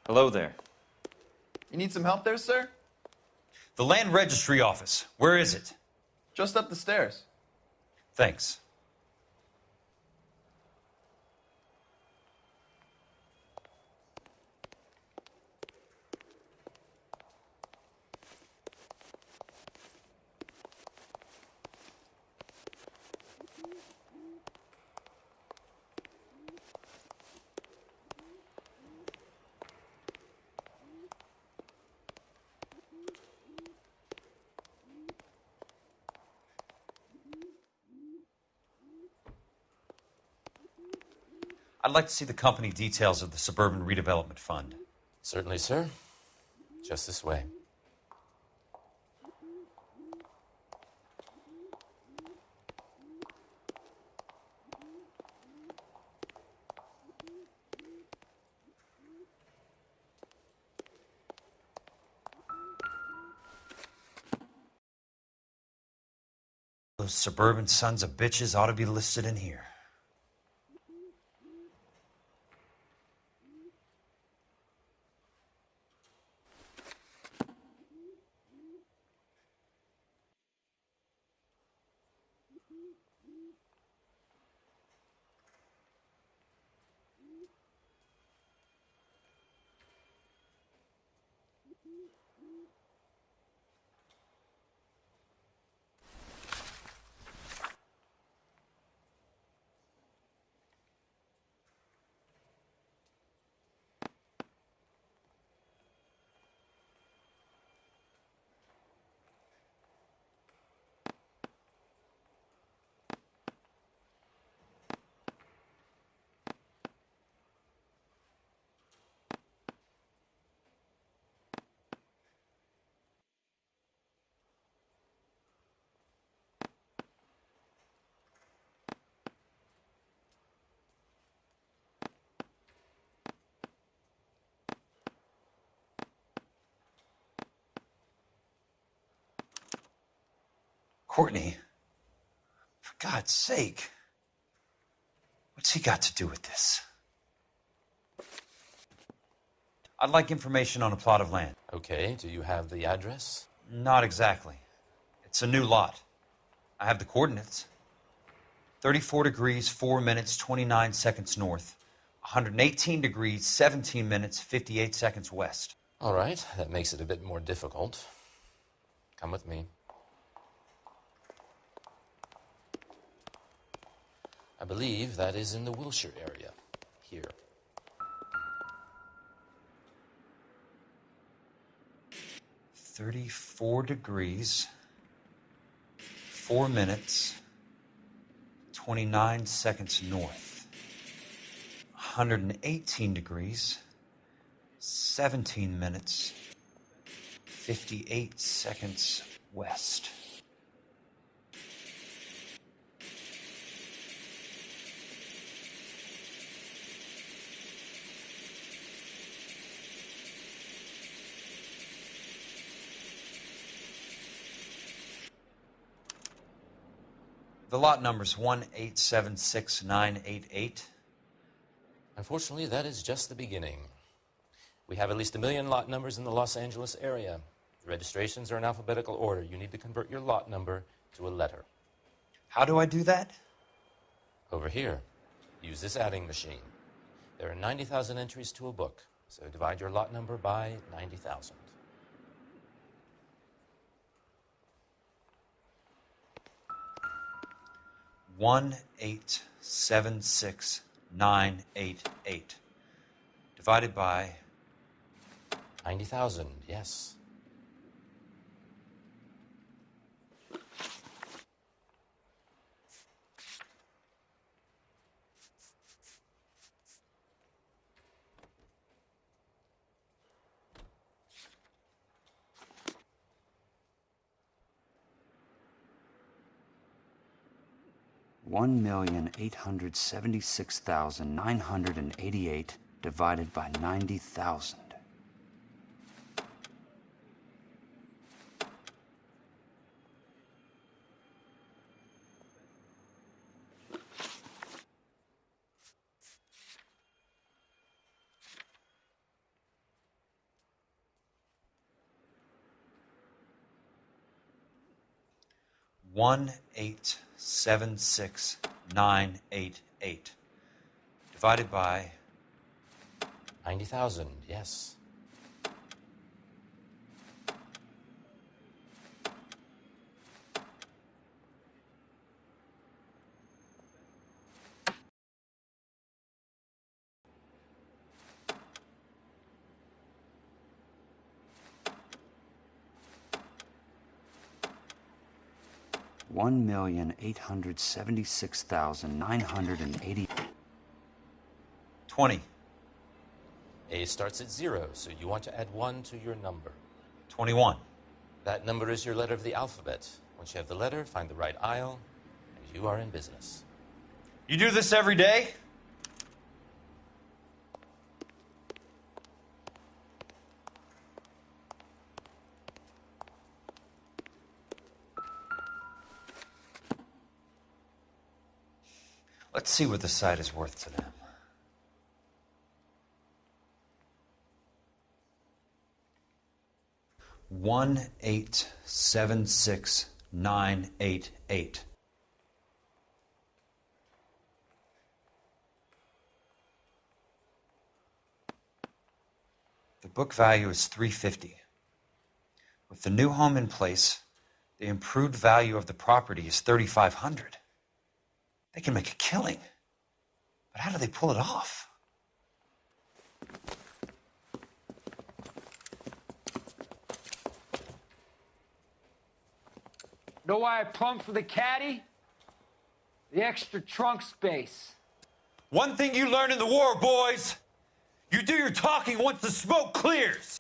Hello there. You need some help there, sir? The Land Registry Office. Where is it? Just up the stairs. Thanks. I'd like to see the company details of the Suburban Redevelopment Fund. Certainly, sir. Just this way. Those suburban sons of bitches ought to be listed in here. Courtney, for God's sake, what's he got to do with this? I'd like information on a plot of land. Okay, do you have the address? Not exactly. It's a new lot. I have the coordinates. 34 degrees, 4 minutes, 29 seconds north. 118 degrees, 17 minutes, 58 seconds west. All right, that makes it a bit more difficult. Come with me. I believe that is in the Wilshire area. Here. "34 degrees, 4 minutes, 29 seconds north. 118 degrees, 17 minutes, 58 seconds west." The lot number's 1876988. Unfortunately, that is just the beginning. We have at least 1 million lot numbers in the Los Angeles area. The registrations are in alphabetical order. You need to convert your lot number to a letter. How do I do that? Over here, use this adding machine. There are 90,000 entries to a book, so divide your lot number by 90,000. One 1876988 divided by 90,000, yes. $1,876,988 divided by 90,000. 1,876,988. Divided by 90,000, yes. $1,876,980. 20. A starts at 0, so you want to add 1 to your number. 21. That number is your letter of the alphabet. Once you have the letter, find the right aisle, and you are in business. You do this every day? Let's see what the site is worth to them. $1,876,988. The book value is $350. With the new home in place, the improved value of the property is $3,500. They can make a killing. But how do they pull it off? Know why I plumbed for the caddy? The extra trunk space. One thing you learn in the war, boys. You do your talking once the smoke clears.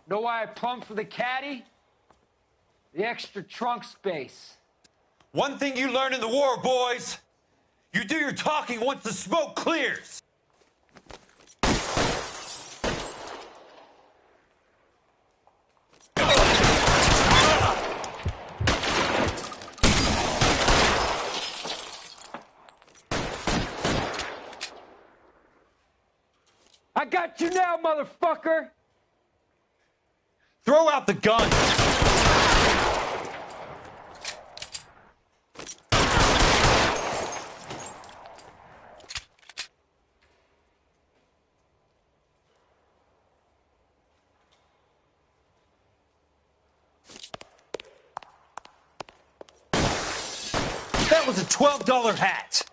Know why I plumbed for the caddy? The extra trunk space. One thing you learn in the war, boys. You do your talking once the smoke clears. I got you now, motherfucker! Throw out the gun. That was a $12 hat.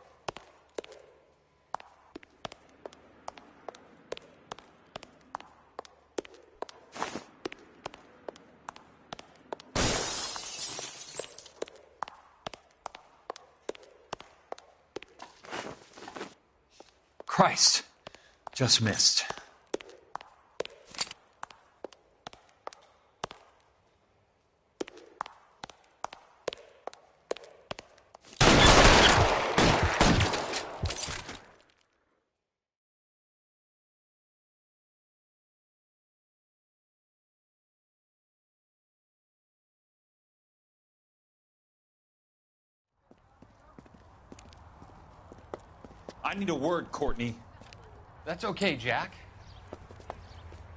Christ, just missed. I need a word, Courtney. That's okay, Jack.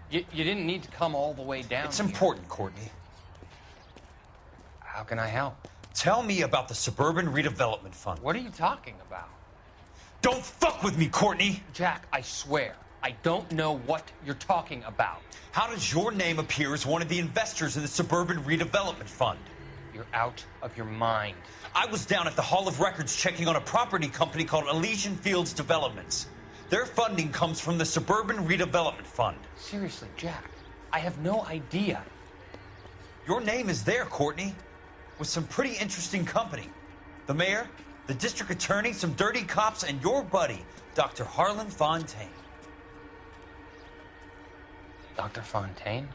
You didn't need to come all the way down It's here. important, Courtney. How can I help? Tell me about the Suburban Redevelopment Fund. What are you talking about? Don't fuck with me, Courtney! Jack, I swear, I don't know what you're talking about. How does your name appear as one of the investors in the Suburban Redevelopment Fund? You're out of your mind. I was down at the Hall of Records checking on a property company called Elysian Fields Developments. Their funding comes from the Suburban Redevelopment Fund. Seriously, Jack, I have no idea. Your name is there, Courtney, with some pretty interesting company. The mayor, the district attorney, some dirty cops, and your buddy, Dr. Harlan Fontaine. Dr. Fontaine?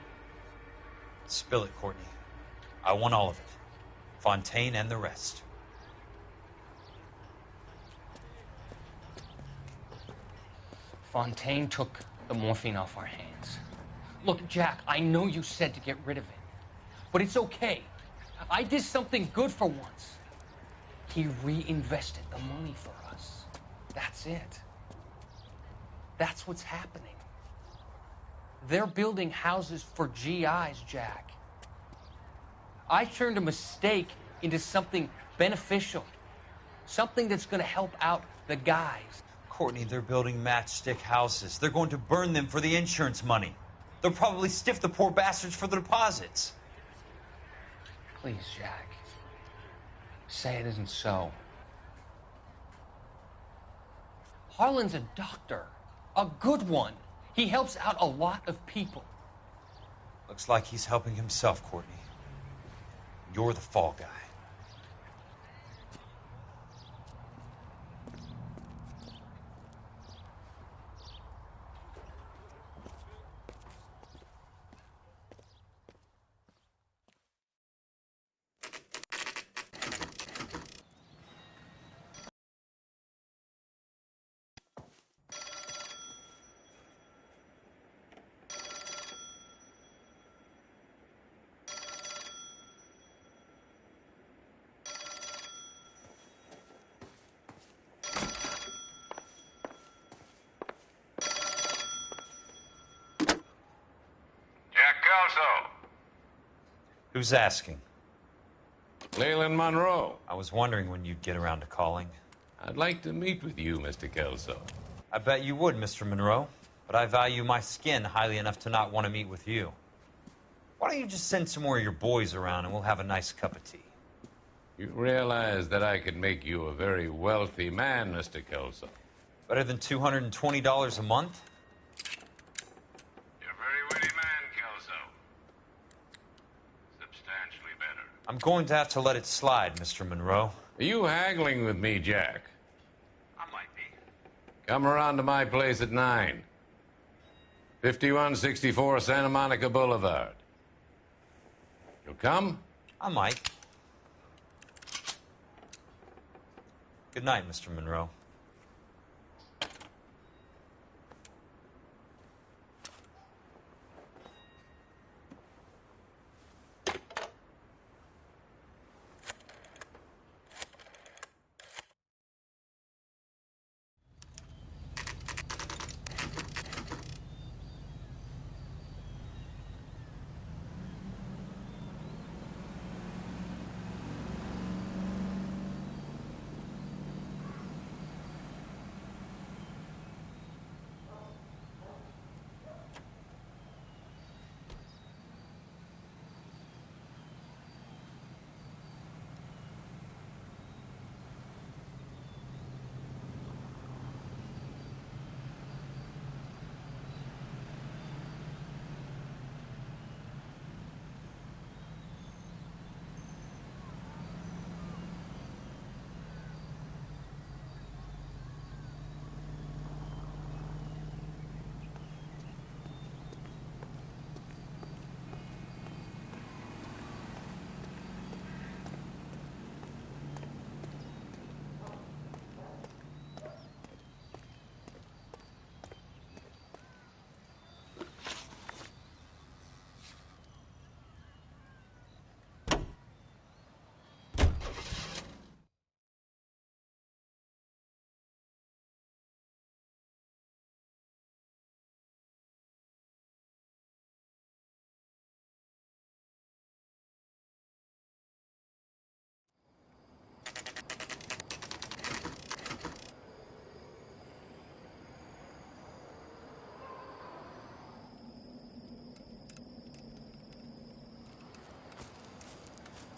Spill it, Courtney. I want all of it. Fontaine and the rest. Fontaine took the morphine off our hands. Look, Jack, I know you said to get rid of it, but it's okay. I did something good for once. He reinvested the money for us. That's it. That's what's happening. They're building houses for GIs, Jack. I turned a mistake into something beneficial, something that's going to help out the guys. Courtney, they're building matchstick houses. They're going to burn them for the insurance money. They'll probably stiff the poor bastards for the deposits. Please, Jack. Say it isn't so. Harlan's a doctor. A good one. He helps out a lot of people. Looks like he's helping himself, Courtney. You're the fall guy. Who's asking? Leland Monroe. I was wondering when you'd get around to calling. I'd like to meet with you, Mr. Kelso. I bet you would, Mr. Monroe. But I value my skin highly enough to not want to meet with you. Why don't you just send some more of your boys around and we'll have a nice cup of tea? You realize that I could make you a very wealthy man, Mr. Kelso. Better than $220 a month? You're a very witty man, Kelso. Substantially better. I'm going to have to let it slide, Mr. Monroe. Are you haggling with me, Jack? I might be. Come around to my place at 9. 5164 Santa Monica Boulevard. You'll come? I might. Good night, Mr. Monroe.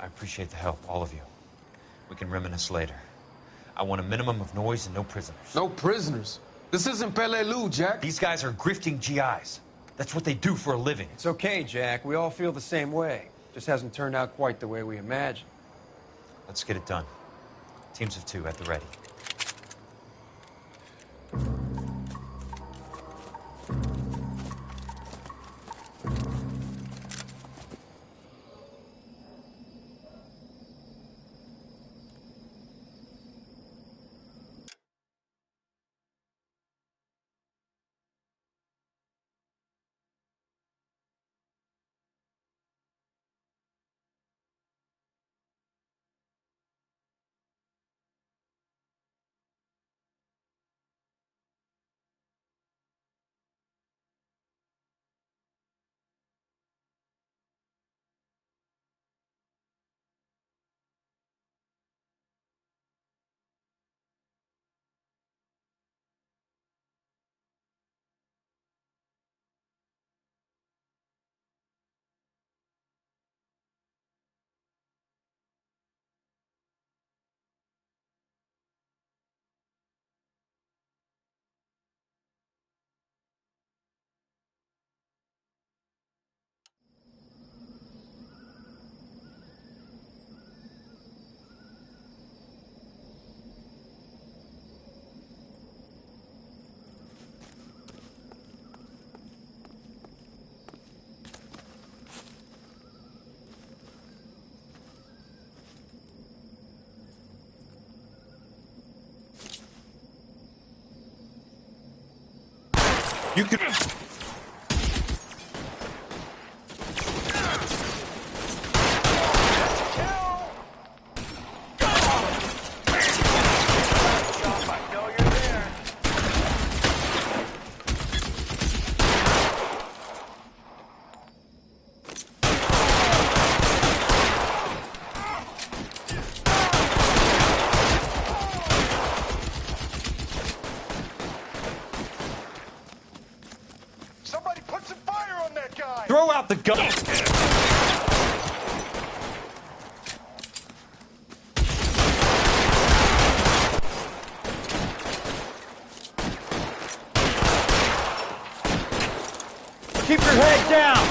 I appreciate the help, all of you. We can reminisce later. I want a minimum of noise and no prisoners. No prisoners? This isn't Peleliu, Jack. These guys are grifting GIs. That's what they do for a living. It's okay, Jack. We all feel the same way. Just hasn't turned out quite the way we imagined. Let's get it done. Teams of 2 at the ready. You could... Somebody put some fire on that guy! Throw out the gun! Keep your head down!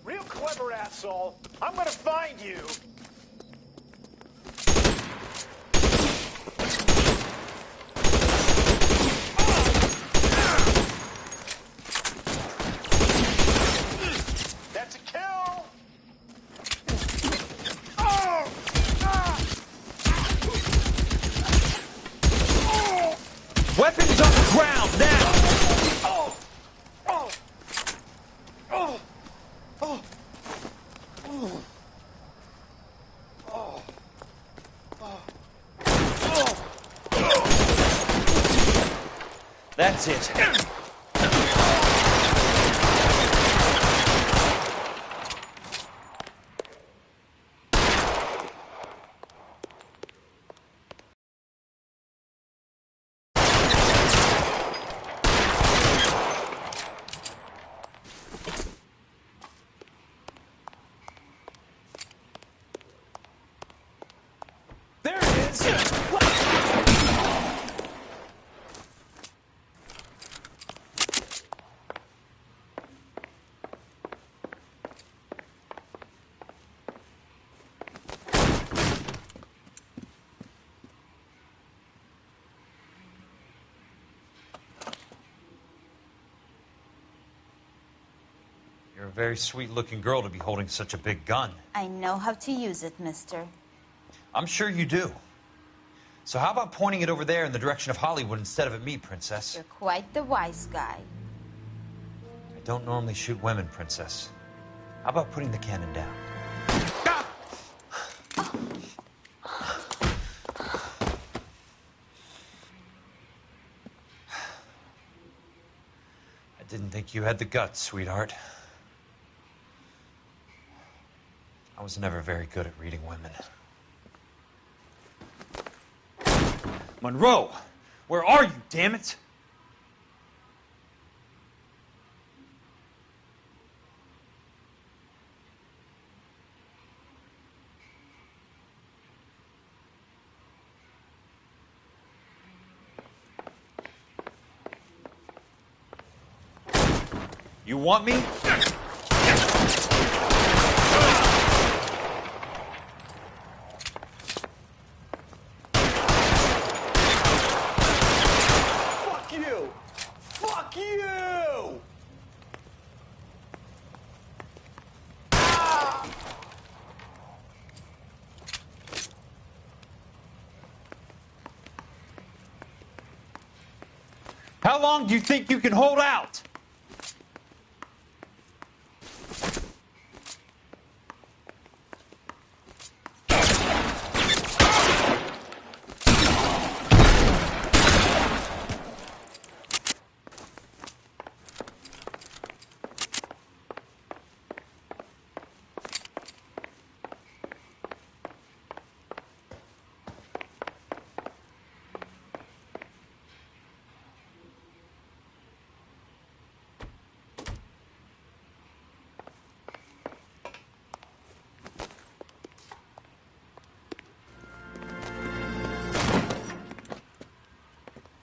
Real clever, asshole. I'm gonna find you. That's a kill. Weapons on the ground, now! That's it. There it is! You're a very sweet-looking girl to be holding such a big gun. I know how to use it, mister. I'm sure you do. So how about pointing it over there in the direction of Hollywood instead of at me, Princess? You're quite the wise guy. I don't normally shoot women, Princess. How about putting the cannon down? I didn't think you had the guts, sweetheart. I was never very good at reading women. Monroe! Where are you, damn it? You want me? Fuck you! Fuck you! How long do you think you can hold out?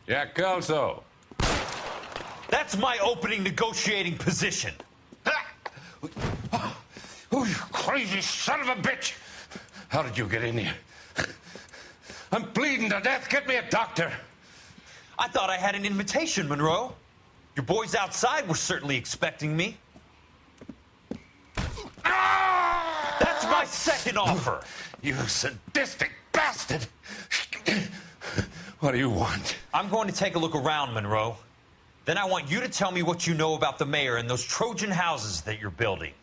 Jack Kelso. That's my opening negotiating position. Oh, you crazy son of a bitch! How did you get in here? I'm bleeding to death. Get me a doctor. I thought I had an invitation, Monroe. Your boys outside were certainly expecting me. That's my second offer. You sadistic bastard. What do you want? I'm going to take a look around, Monroe. Then I want you to tell me what you know about the mayor and those Trojan houses that you're building.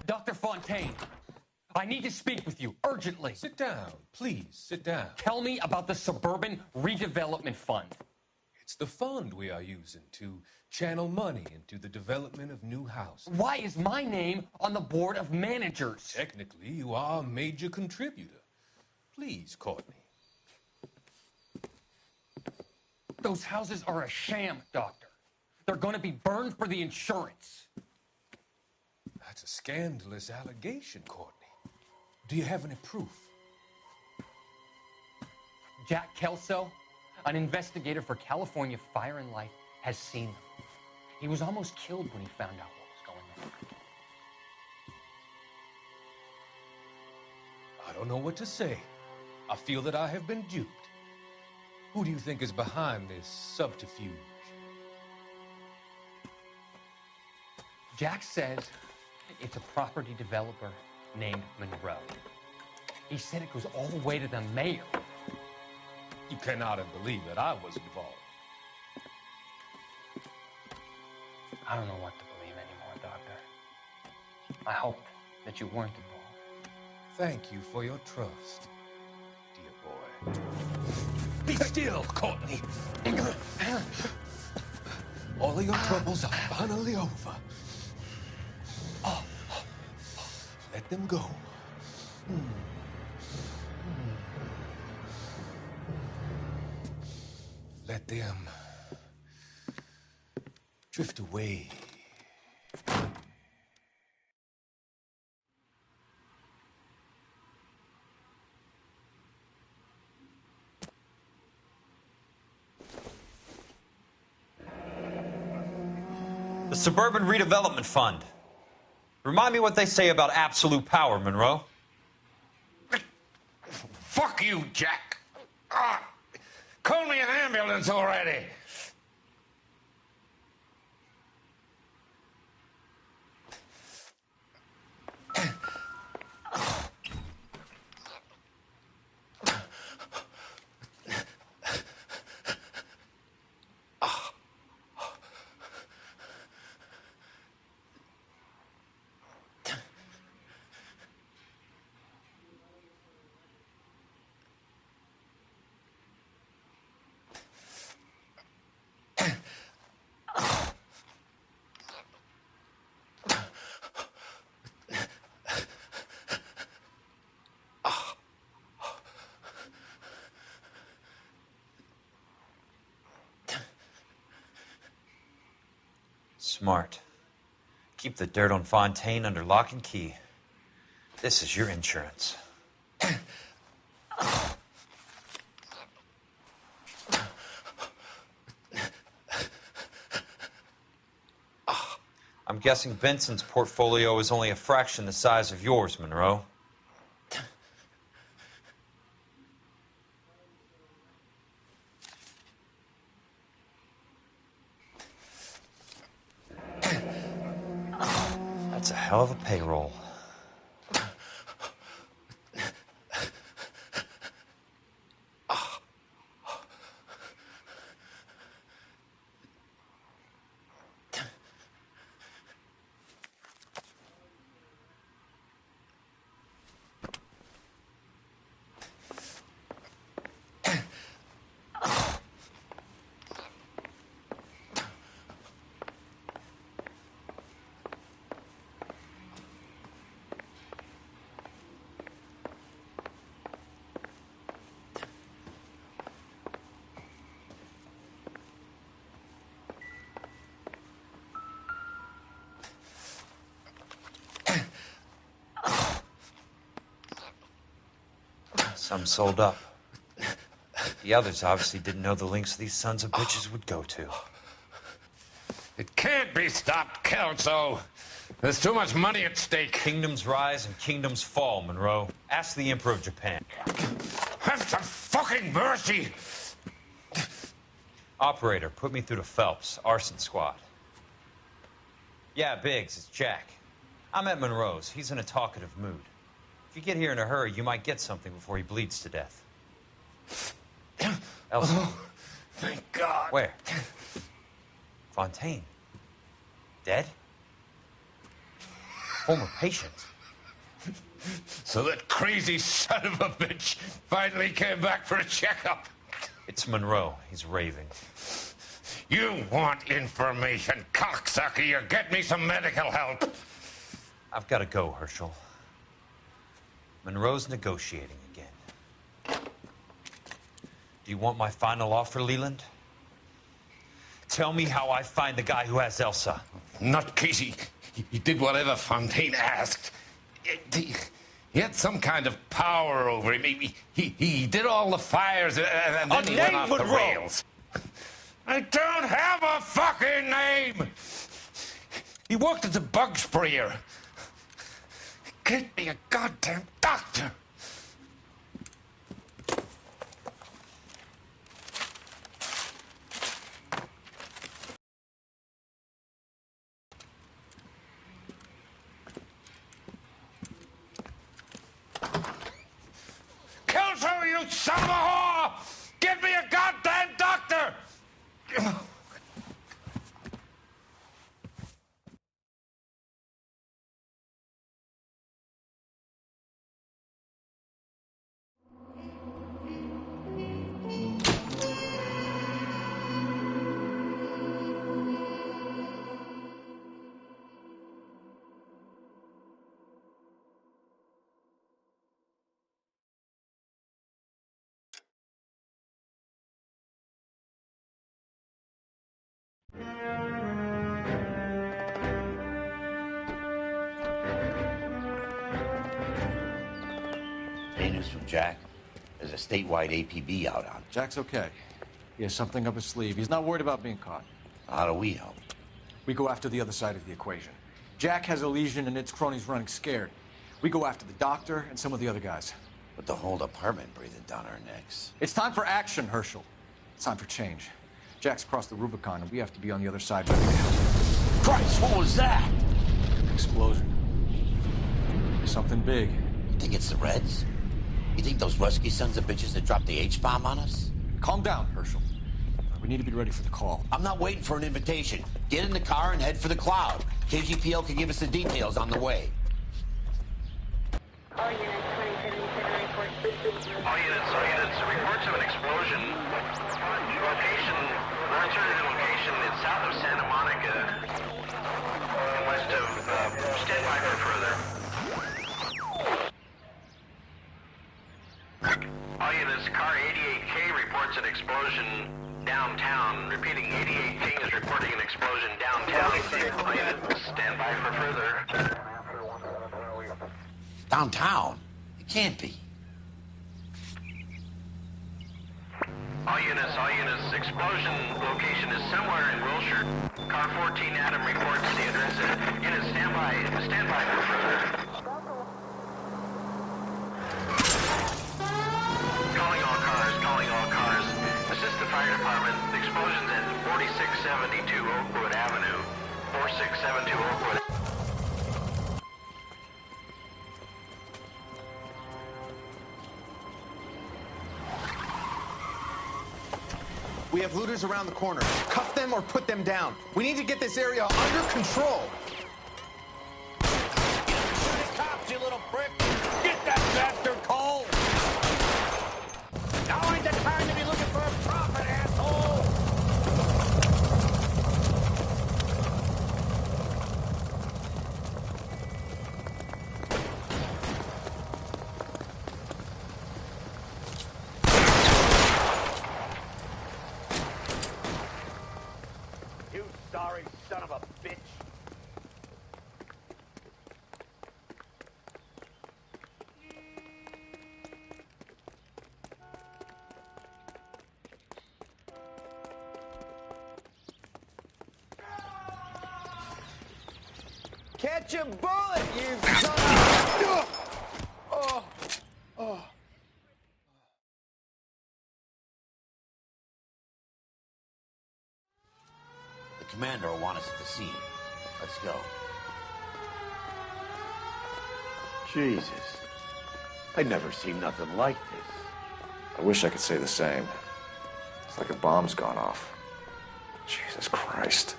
Dr. Fontaine, I need to speak with you urgently. Sit down. Please, sit down. Tell me about the Suburban Redevelopment Fund. It's the fund we are using to channel money into the development of new houses. Why is my name on the board of managers? Technically, you are a major contributor. Please, Courtney. Those houses are a sham, Doctor. They're going to be burned for the insurance. That's a scandalous allegation, Courtney. Do you have any proof? Jack Kelso, an investigator for California Fire and Life, has seen them. He was almost killed when he found out what was going on. I don't know what to say. I feel that I have been duped. Who do you think is behind this subterfuge? Jack says it's a property developer named Monroe. He said it goes all the way to the mayor. You cannot have believed that I was involved. I don't know what to believe anymore, Doctor. I hoped that you weren't involved. Thank you for your trust, dear boy. Be still, Courtney. All of your troubles are finally over. Let them go. Let them drift away. The Suburban Redevelopment Fund. Remind me what they say about absolute power, Monroe. Fuck you, Jack. Call me an ambulance already. Smart. Keep the dirt on Fontaine under lock and key. This is your insurance. I'm guessing Benson's portfolio is only a fraction the size of yours, Monroe. That's a hell of a payroll. Some sold up. The others obviously didn't know the lengths these sons of bitches would go to. It can't be stopped, Kelso. There's too much money at stake. Kingdoms rise and kingdoms fall, Monroe. Ask the Emperor of Japan. Have some fucking mercy! Operator, put me through to Phelps, arson squad. Yeah, Biggs, it's Jack. I'm at Monroe's. He's in a talkative mood. If you get here in a hurry, you might get something before he bleeds to death. Elsa. Oh, thank God. Where? Fontaine. Dead? Former patient. So that crazy son of a bitch finally came back for a checkup. It's Monroe. He's raving. You want information, cocksucker. You get me some medical help. I've got to go, Herschel. Monroe's negotiating again. Do you want my final offer, Leland? Tell me how I find the guy who has Elsa. Nutcase, he did whatever Fontaine asked. He had some kind of power over him. He did all the fires and then he went off the rails. I don't have a fucking name! He worked as a bug sprayer. Get me a goddamn doctor! Kelso, you son of a whore! Get me a goddamn doctor! Hey, news from Jack. There's a statewide APB out on. Jack's okay. He has something up his sleeve. He's not worried about being caught. How do we help? We go after the other side of the equation. Jack has a legion and its cronies running scared. We go after the doctor and some of the other guys. With the whole department breathing down our necks. It's time for action, Herschel. It's time for change. Jack's crossed the Rubicon, and we have to be on the other side ready to help. Christ, what was that? Explosion. Something big. You think it's the Reds? You think those Rusky sons of bitches that dropped the H-bomb on us? Calm down, Herschel. We need to be ready for the call. I'm not waiting for an invitation. Get in the car and head for the cloud. KGPL can give us the details on the way. All units, reports of an explosion. Location, alternative location is south of Santa Monica and west of, stand by for further. All units, car 88K reports an explosion downtown. Repeating, 88K is reporting an explosion downtown. All units, stand by for further. Downtown? It can't be. All units, explosion location is somewhere in Wilshire. Car 14 Adam reports the address. Units, stand by for further. Calling all cars. Assist the fire department. The explosion's at 4672 Oakwood Avenue. 4672 Oakwood. We have looters around the corner. Cuff them or put them down. We need to get this area under control. Cops, you little prick! Get that bastard cold! Now ain't the time to be looking for a profit, asshole! You sorry son of a bitch! Catch a bullet, you son of... Oh. Oh. The commander will want us at the scene. Let's go. Jesus. I'd never seen nothing like this. I wish I could say the same. It's like a bomb's gone off. Jesus Christ.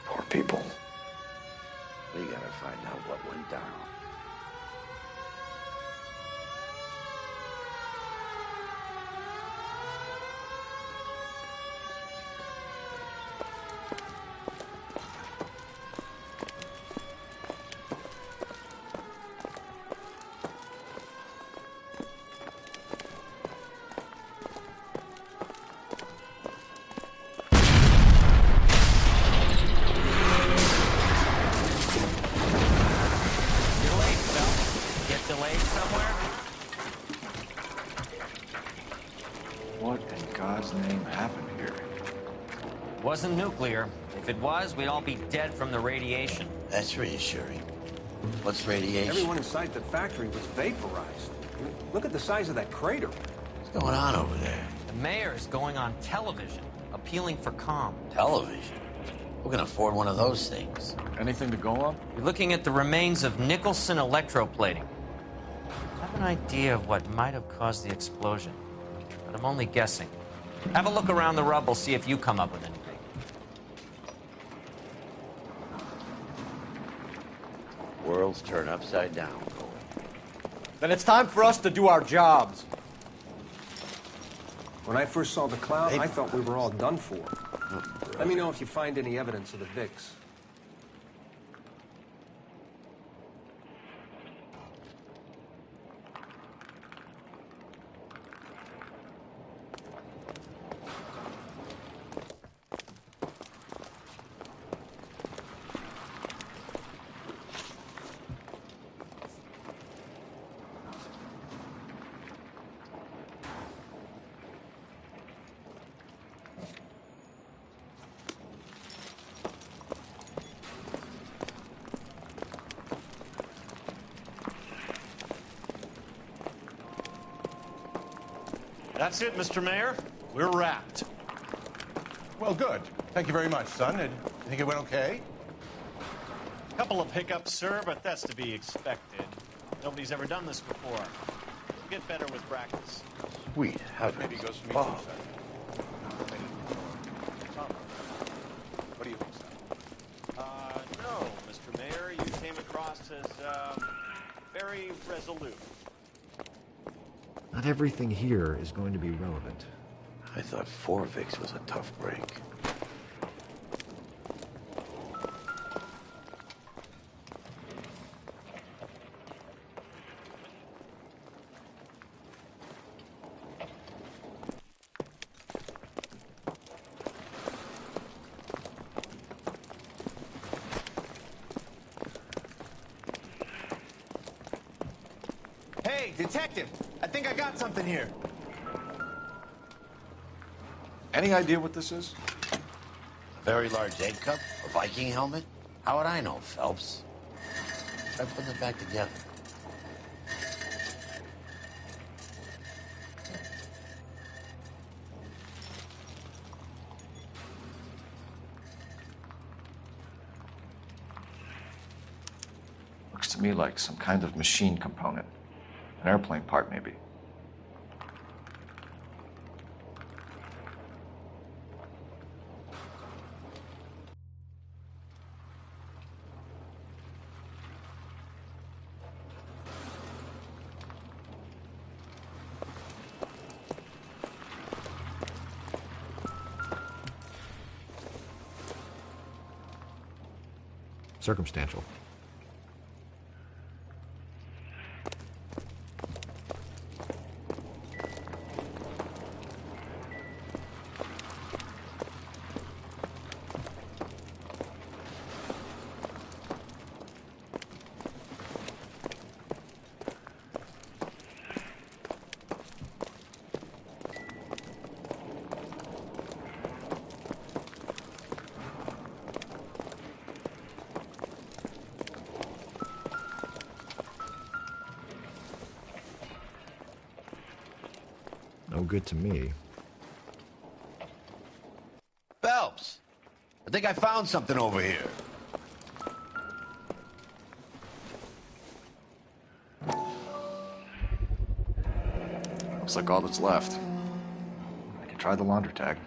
Poor people. We gotta find out what went down. What in God's name happened here? Wasn't nuclear. If it was, we'd all be dead from the radiation. That's reassuring. What's radiation? Everyone inside the factory was vaporized. Look at the size of that crater. What's going on over there? The mayor's going on television, appealing for calm. Television? Who can afford one of those things? Anything to go on? You're looking at the remains of Nicholson electroplating. I have an idea of what might have caused the explosion, but I'm only guessing. Have a look around the rubble, see if you come up with anything. Worlds turn upside down. Then it's time for us to do our jobs. When I first saw the cloud, I thought we were all done for. Let me know if you find any evidence of the Vicks. That's it, Mr. Mayor. We're wrapped. Well, good. Thank you very much, son. And you think it went okay? Couple of hiccups, sir, but that's to be expected. Nobody's ever done this before. We'll get better with practice. Sweet heavens. Maybe it goes for me Oh. too, son. Tom, what do you think, son? No, Mr. Mayor, you came across as, very resolute. Not everything here is going to be relevant. I thought 4 Vicks was a tough break. Hey, detective! I think I got something here. Any idea what this is? A very large egg cup? A Viking helmet? How would I know, Phelps? Try putting it back together. Looks to me like some kind of machine component. An airplane part, maybe. Circumstantial. No good to me. Phelps, I think I found something over here. Looks like all that's left. I can try the laundry tag.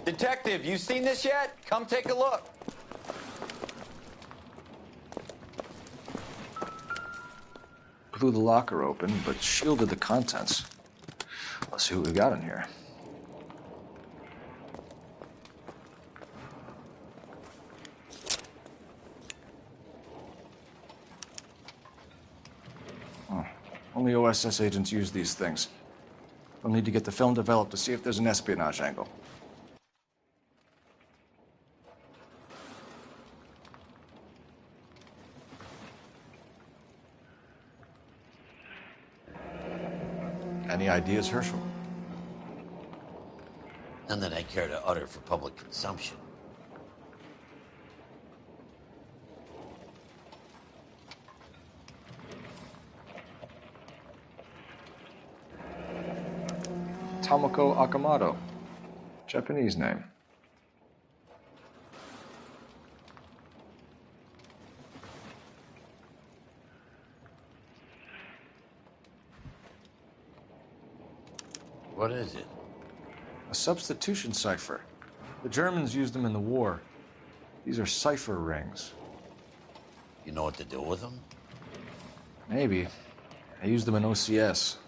Detective, you seen this yet? Come take a look. Blew the locker open, but shielded the contents. Let's see what we got in here. Oh, only OSS agents use these things. We'll need to get the film developed to see if there's an espionage angle. Any ideas, Herschel? None that I care to utter for public consumption. Tomoko Akamoto. Japanese name. What is it? A substitution cipher. The Germans used them in the war. These are cipher rings. You know what to do with them? Maybe. I used them in OCS.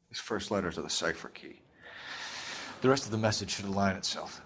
These first letters are the cipher key. The rest of the message should align itself.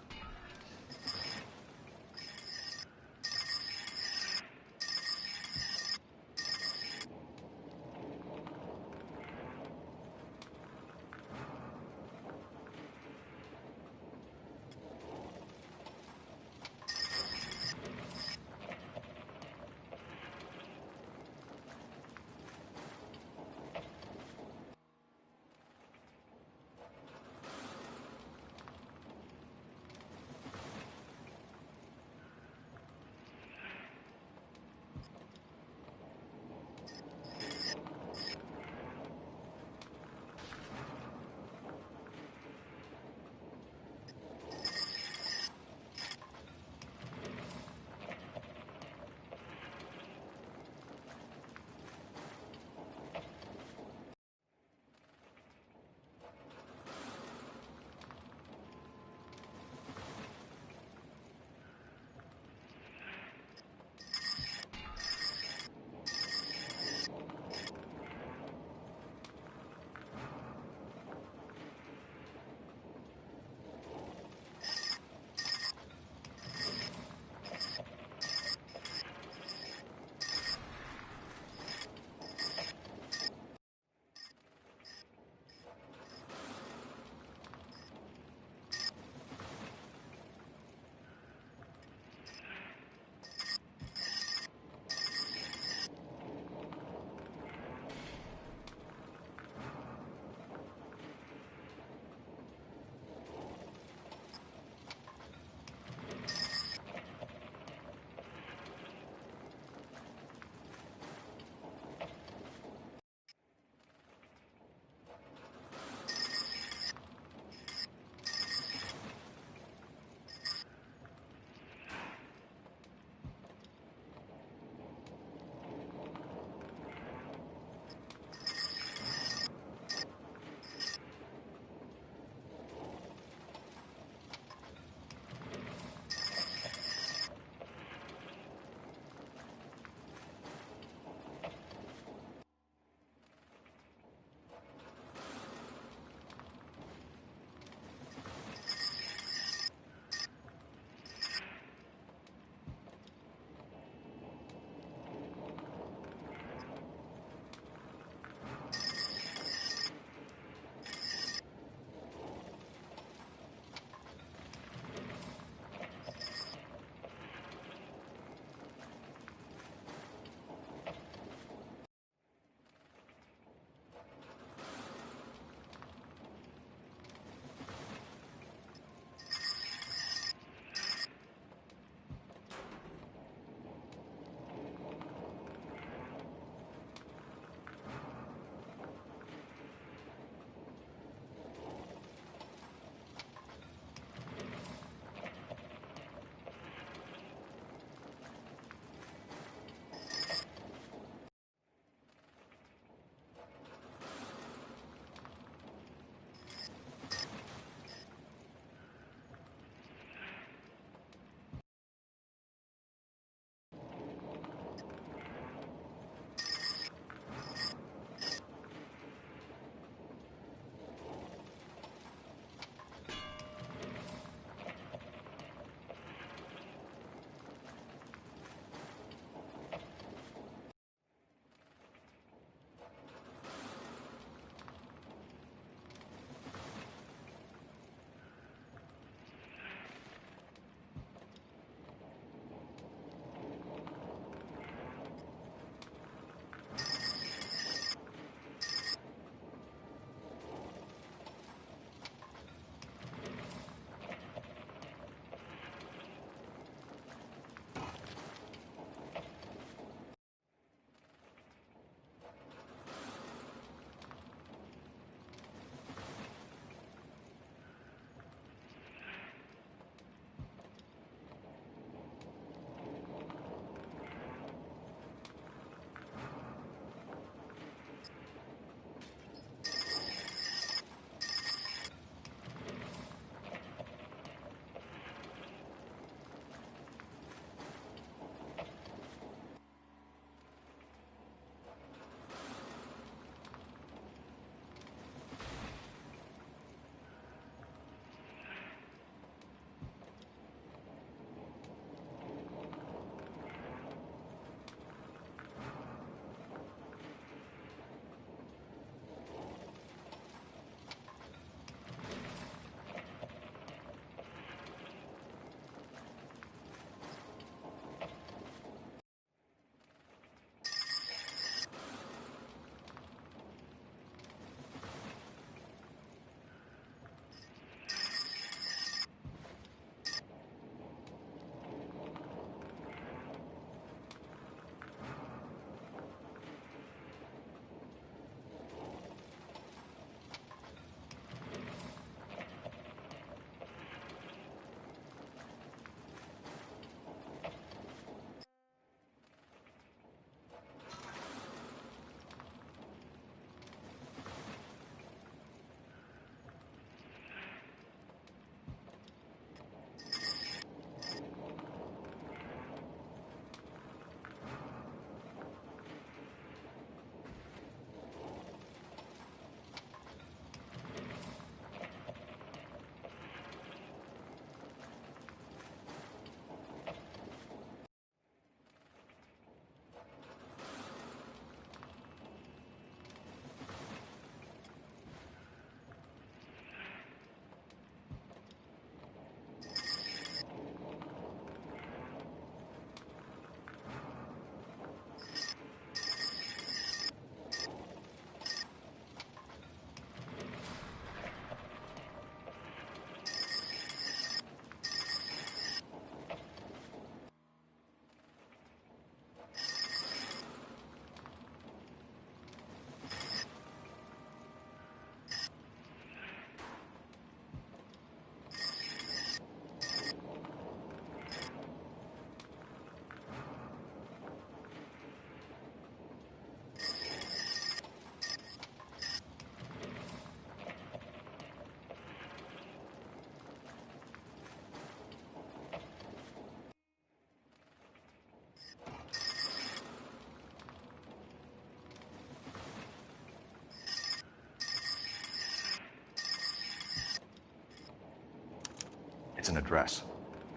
an address.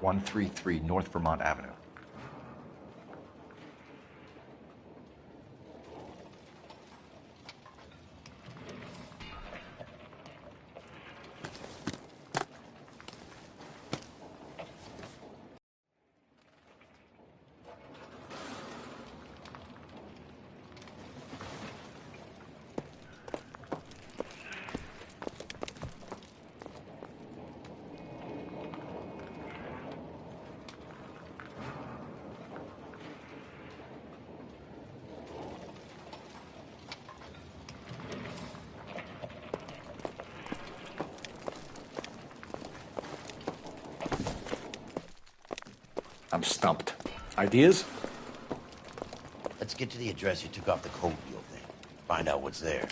133 North Vermont Avenue. I'm stumped. Ideas? Let's get to the address you took off the coat wheel thing. Find out what's there.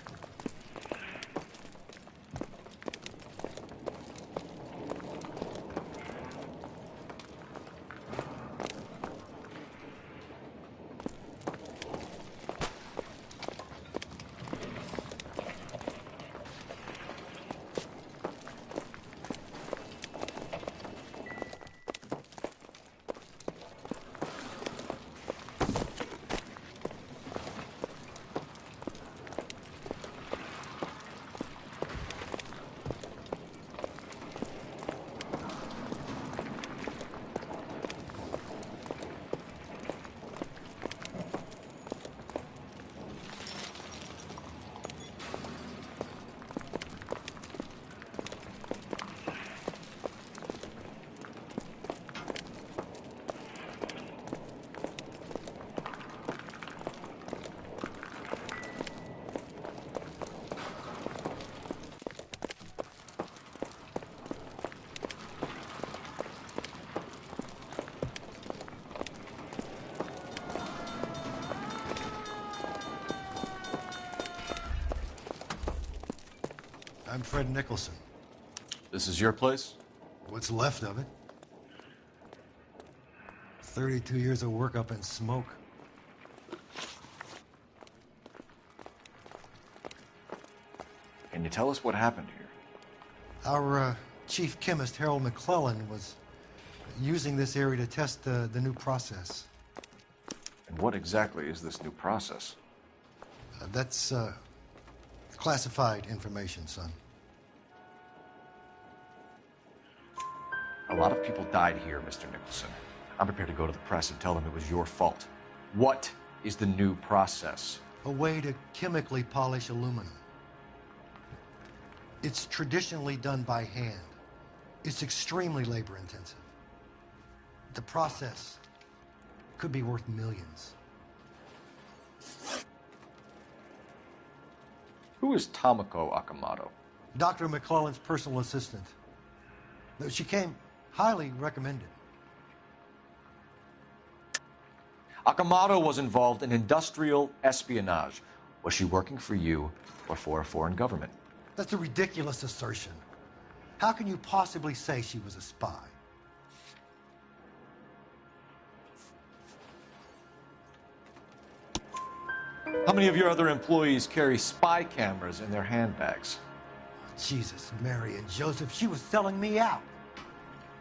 I'm Fred Nicholson. This is your place? What's left of it. 32 years of work up in smoke. Can you tell us what happened here? Our chief chemist, Harold McClellan, was using this area to test the new process. And what exactly is this new process? That's classified information, son. A lot of people died here, Mr. Nicholson. I'm prepared to go to the press and tell them it was your fault. What is the new process? A way to chemically polish aluminum. It's traditionally done by hand. It's extremely labor-intensive. The process could be worth millions. Who is Tomoko Akamoto? Dr. McClellan's personal assistant. She came highly recommended. Akamoto was involved in industrial espionage. Was she working for you or for a foreign government? That's a ridiculous assertion. How can you possibly say she was a spy? How many of your other employees carry spy cameras in their handbags? Jesus, Mary and Joseph, she was selling me out.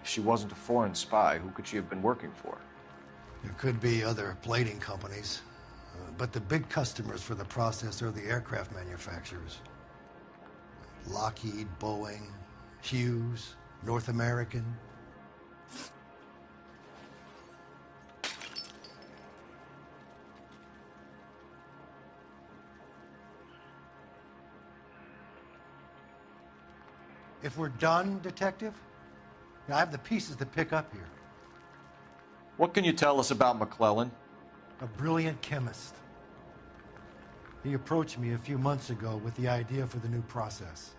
If she wasn't a foreign spy, who could she have been working for? There could be other plating companies, but the big customers for the process are the aircraft manufacturers. Lockheed, Boeing, Hughes, North American. If we're done, Detective, I have the pieces to pick up here. What can you tell us about McClellan? A brilliant chemist. He approached me a few months ago with the idea for the new process.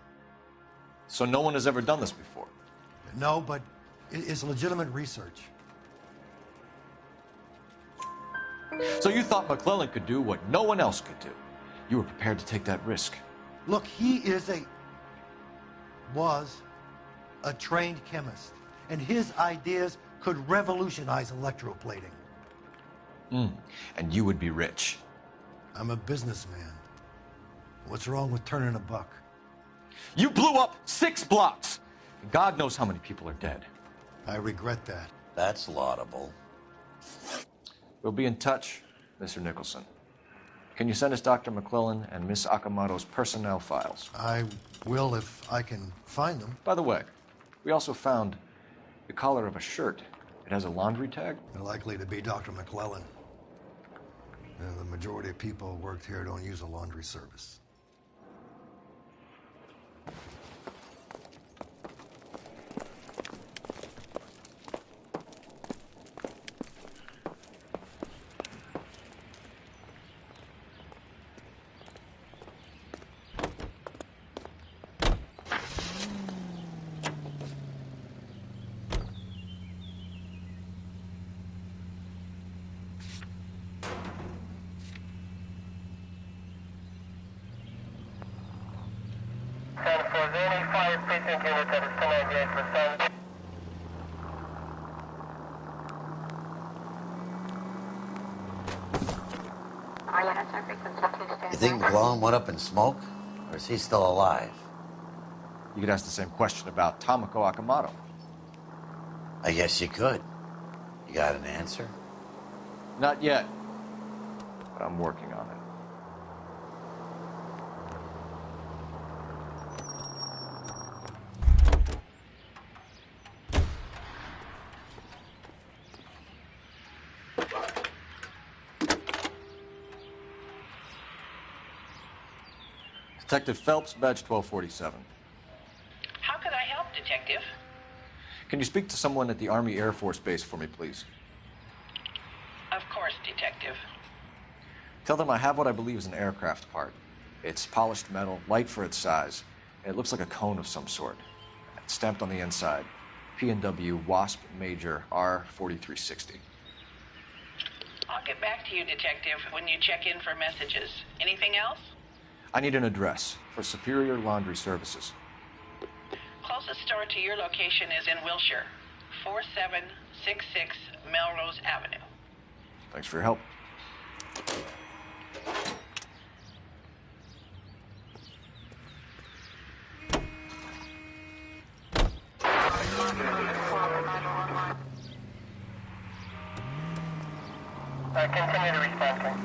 So no one has ever done this before? No, but it's legitimate research. So you thought McClellan could do what no one else could do? You were prepared to take that risk? Look, he was a trained chemist, and his ideas could revolutionize electroplating. And you would be rich. I'm a businessman. What's wrong with turning a buck? You blew up 6 blocks. God knows how many people are dead. I regret that. That's laudable. We'll be in touch, Mr. Nicholson. Can you send us Dr. McClellan and Miss Akamoto's personnel files? I will if I can find them. By the way, we also found the collar of a shirt. It has a laundry tag. They're likely to be Dr. McClellan. And the majority of people who worked here don't use a laundry service. You think McClellan went up in smoke? Or is he still alive? You could ask the same question about Tomoko Akamoto. I guess you could. You got an answer? Not yet. But I'm working on it. Detective Phelps, badge 1247. How could I help, Detective? Can you speak to someone at the Army Air Force Base for me, please? Of course, Detective. Tell them I have what I believe is an aircraft part. It's polished metal, light for its size, and it looks like a cone of some sort. It's stamped on the inside. P&W Wasp Major R4360. I'll get back to you, Detective, when you check in for messages. Anything else? I need an address for Superior Laundry Services. Closest store to your location is in Wilshire, 4766 Melrose Avenue. Thanks for your help. Continue to respond.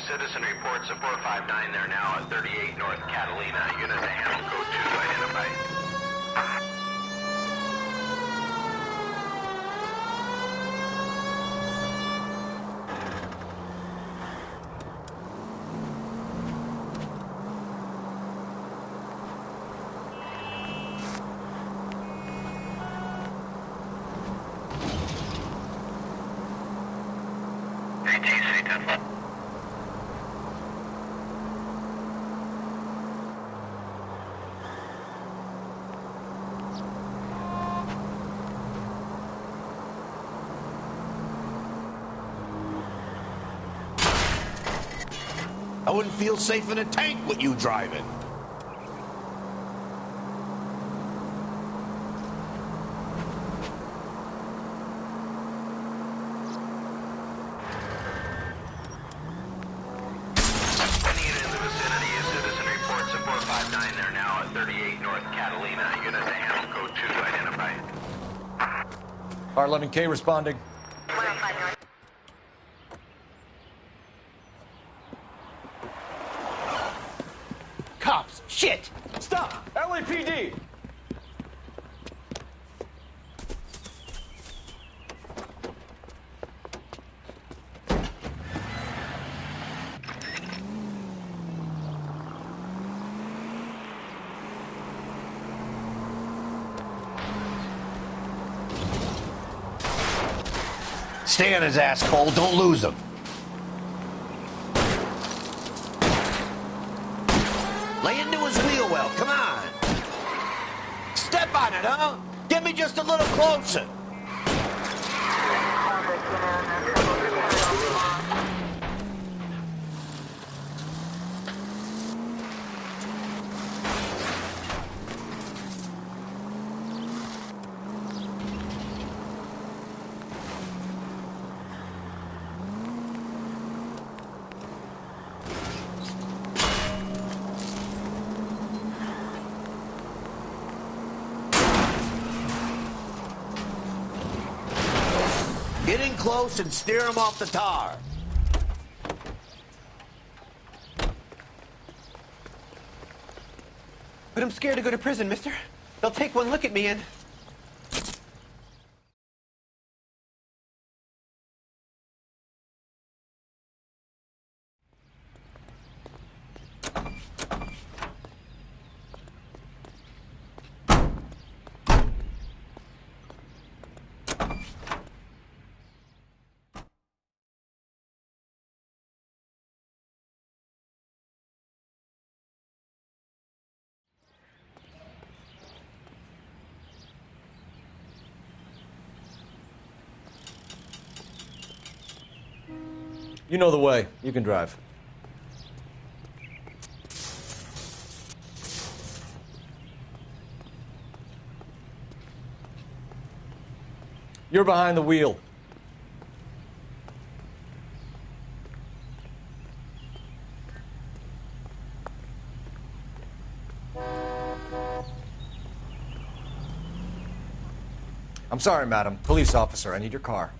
Citizen reports of 459 there now at 38 North Catalina. Unit to handle code 2 identified. I wouldn't feel safe in a tank with you driving. Any unit in the vicinity is citizen reports of 459 there now at 38 North Catalina. Unit to handle code 2 identified. R11K responding. Cops! Shit! Stop! LAPD! Stay on his ass, Cole. Don't lose him. Lay into his wheel well. Come on. Step on it, huh? Get me just a little closer. Get in close and steer him off the tar. But I'm scared to go to prison, mister. They'll take one look at me and... You know the way. You can drive. You're behind the wheel. I'm sorry, madam. Police officer, I need your car.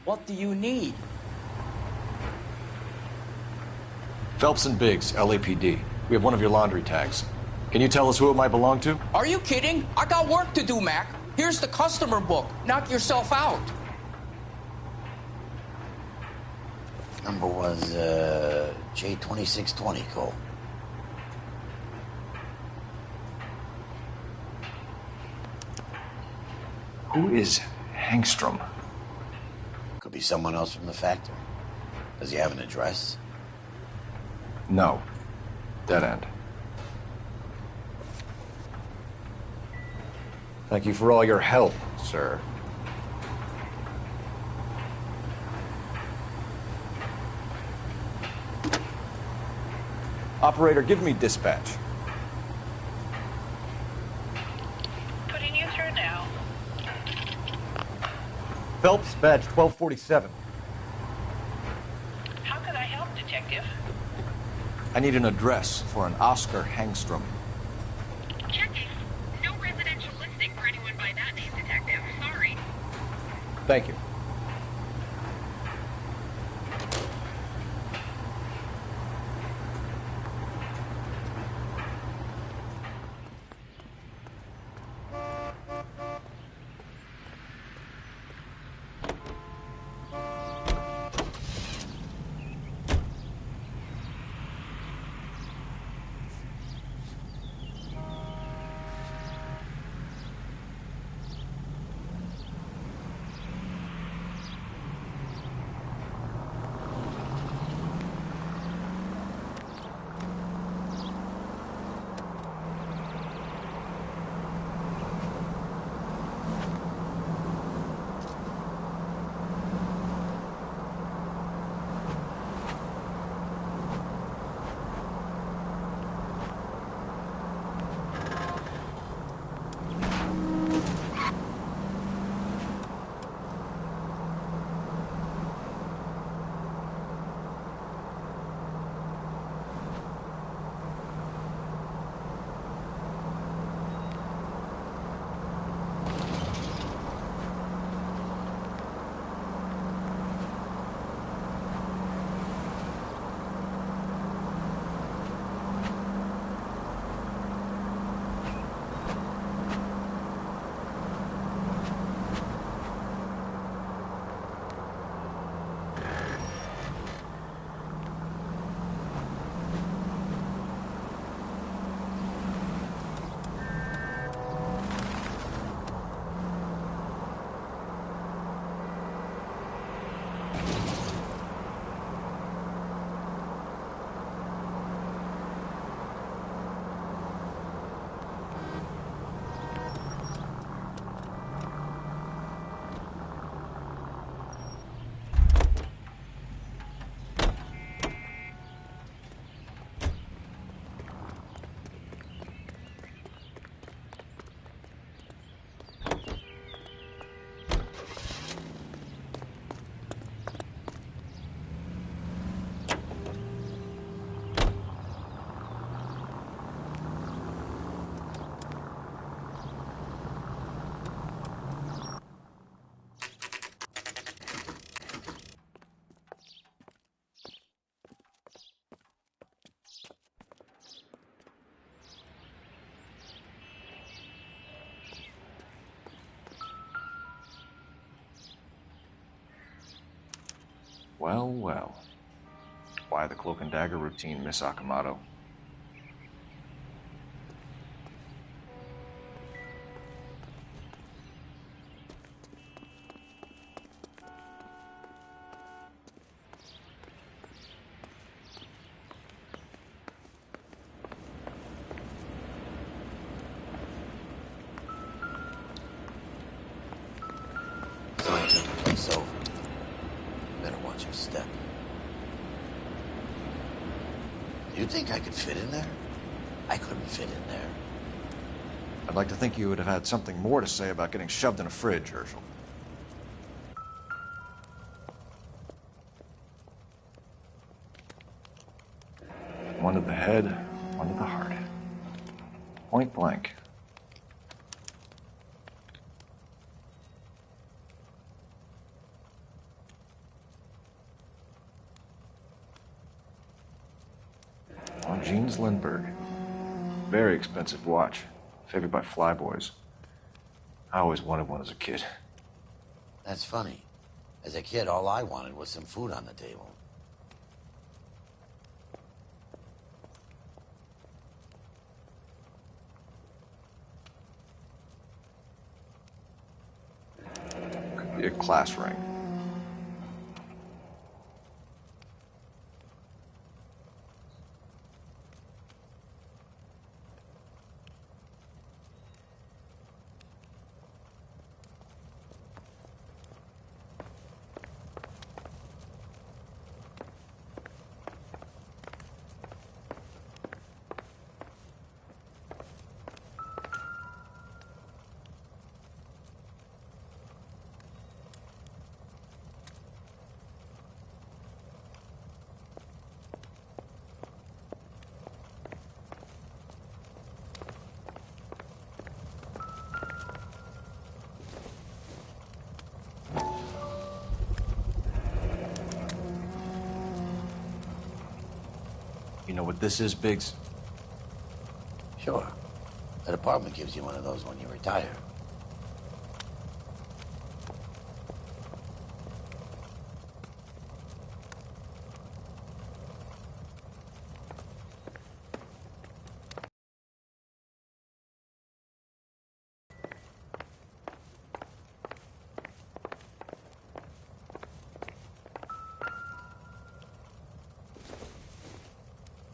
What do you need? Phelps and Biggs, LAPD. We have one of your laundry tags. Can you tell us who it might belong to? Are you kidding? I got work to do, Mac. Here's the customer book. Knock yourself out. Number was J2620, Cole. Who is Hangstrom? Could be someone else from the factory. Does he have an address? No. Dead end. Thank you for all your help, sir. Operator, give me dispatch. Putting you through now. Phelps, badge 1247. How can I help, Detective? I need an address for an Oscar Hangstrom. Checking. No residential listing for anyone by that name, Detective. Sorry. Thank you. Well, well. Why the cloak and dagger routine, Miss Akamoto? Someone took the place over. Better watch your step. Do you think I could fit in there? I couldn't fit in there. I'd like to think you would have had something more to say about getting shoved in a fridge, Herschel. One to the head, one to the heart. Point blank. Oh, Jeans Lindbergh. Very expensive watch. Favored by flyboys. I always wanted one as a kid. That's funny. As a kid, all I wanted was some food on the table. Could be a class ring. You know what this is, Biggs? Sure. The department gives you one of those when you retire.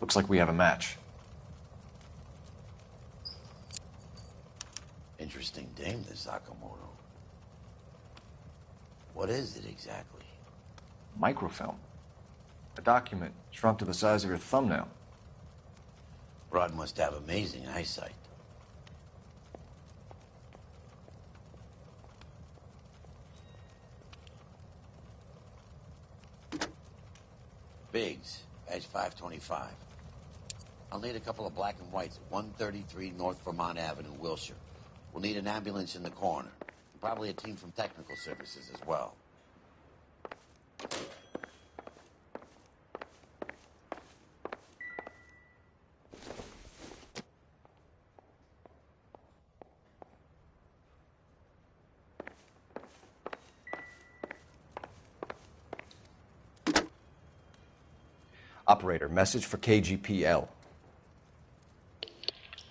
Looks like we have a match. Interesting dame, this Sakamoto. What is it exactly? Microfilm. A document shrunk to the size of your thumbnail. Broad must have amazing eyesight. Biggs, badge 525. I'll need a couple of black and whites at 133 North Vermont Avenue, Wilshire. We'll need an ambulance in the corner. And probably a team from technical services as well. Operator, message for KGPL.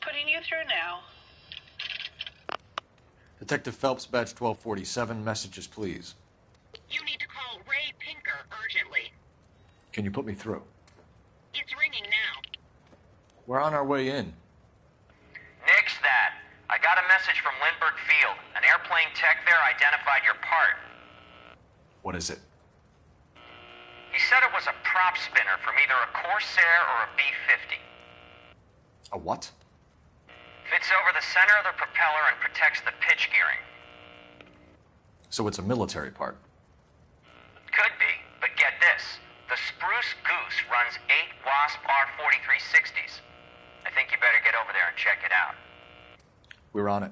Putting you through now. Detective Phelps, badge 1247, messages, please. You need to call Ray Pinker urgently. Can you put me through? It's ringing now. We're on our way in. Nix that. I got a message from Lindbergh Field. An airplane tech there identified your part. What is it? He said it was a prop spinner from either a Corsair or a B-50. A what? Fits over the center of the propeller and protects the pitch gearing. So it's a military part. Could be, but get this. The Spruce Goose runs 8 Wasp R-4360s. I think you better get over there and check it out. We're on it.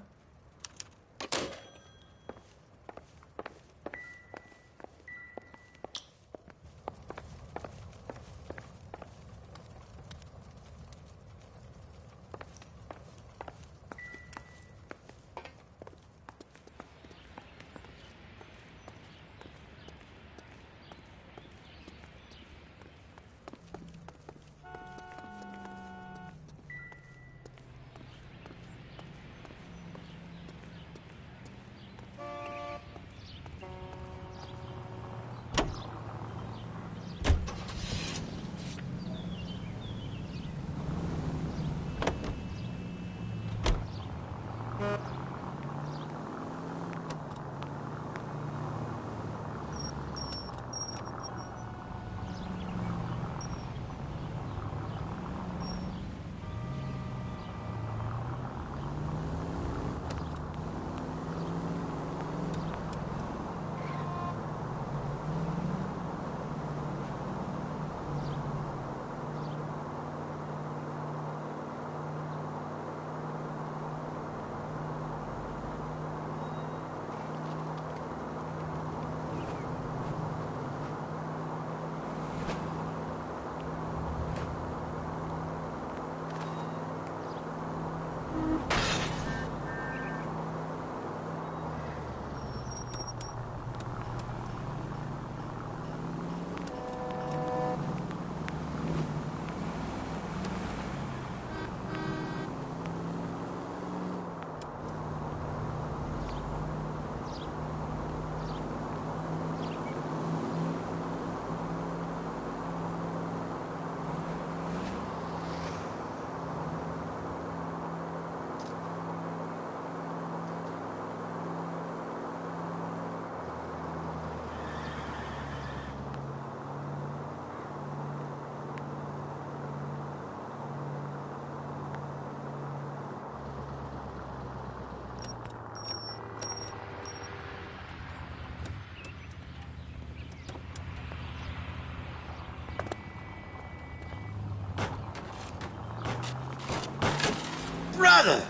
Nada!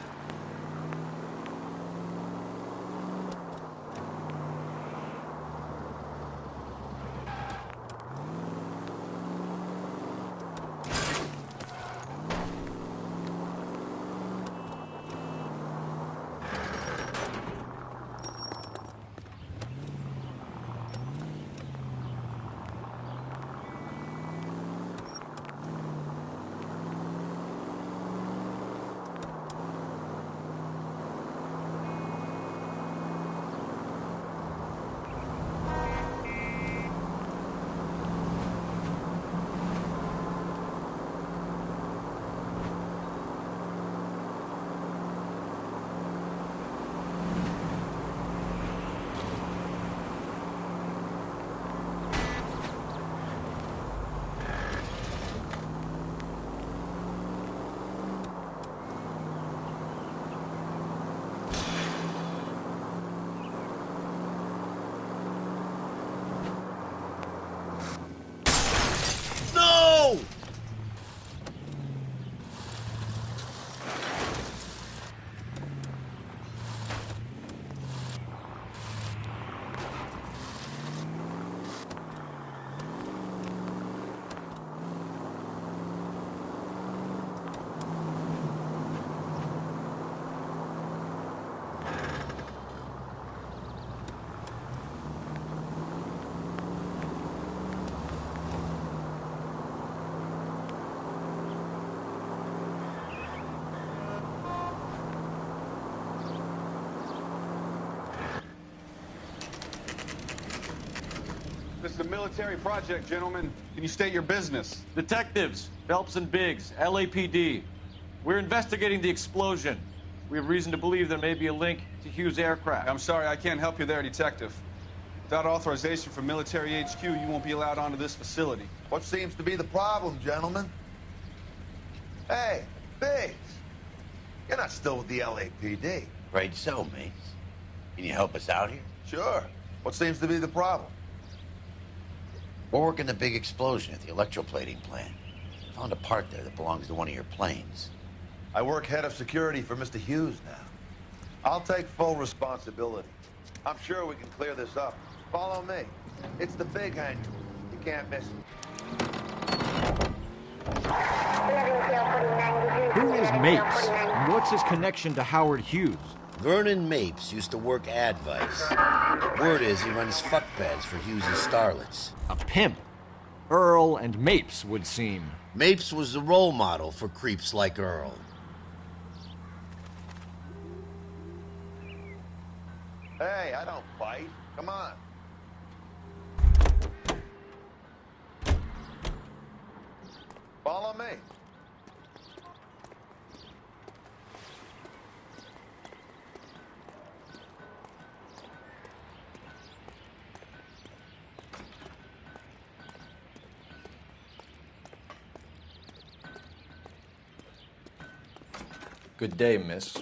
No! This is a military project, gentlemen. Can you state your business? Detectives, Phelps and Biggs, LAPD. We're investigating the explosion. We have reason to believe there may be a link to Hughes' aircraft. I'm sorry, I can't help you there, Detective. Without authorization from military HQ, you won't be allowed onto this facility. What seems to be the problem, gentlemen? Hey, Biggs. You're not still with the LAPD. Right so, mates. Can you help us out here? Sure. What seems to be the problem? We're working the big explosion at the electroplating plant. Found a part there that belongs to one of your planes. I work head of security for Mr. Hughes now. I'll take full responsibility. I'm sure we can clear this up. Follow me. It's the big hangar. You can't miss it. Who is Mapes? And what's his connection to Howard Hughes? Vernon Mapes used to work advice. Word is he runs fuck beds for Hughes' starlets. A pimp. Earl and Mapes would seem. Mapes was the role model for creeps like Earl. Hey, I don't bite. Come on. Follow me. Good day, miss.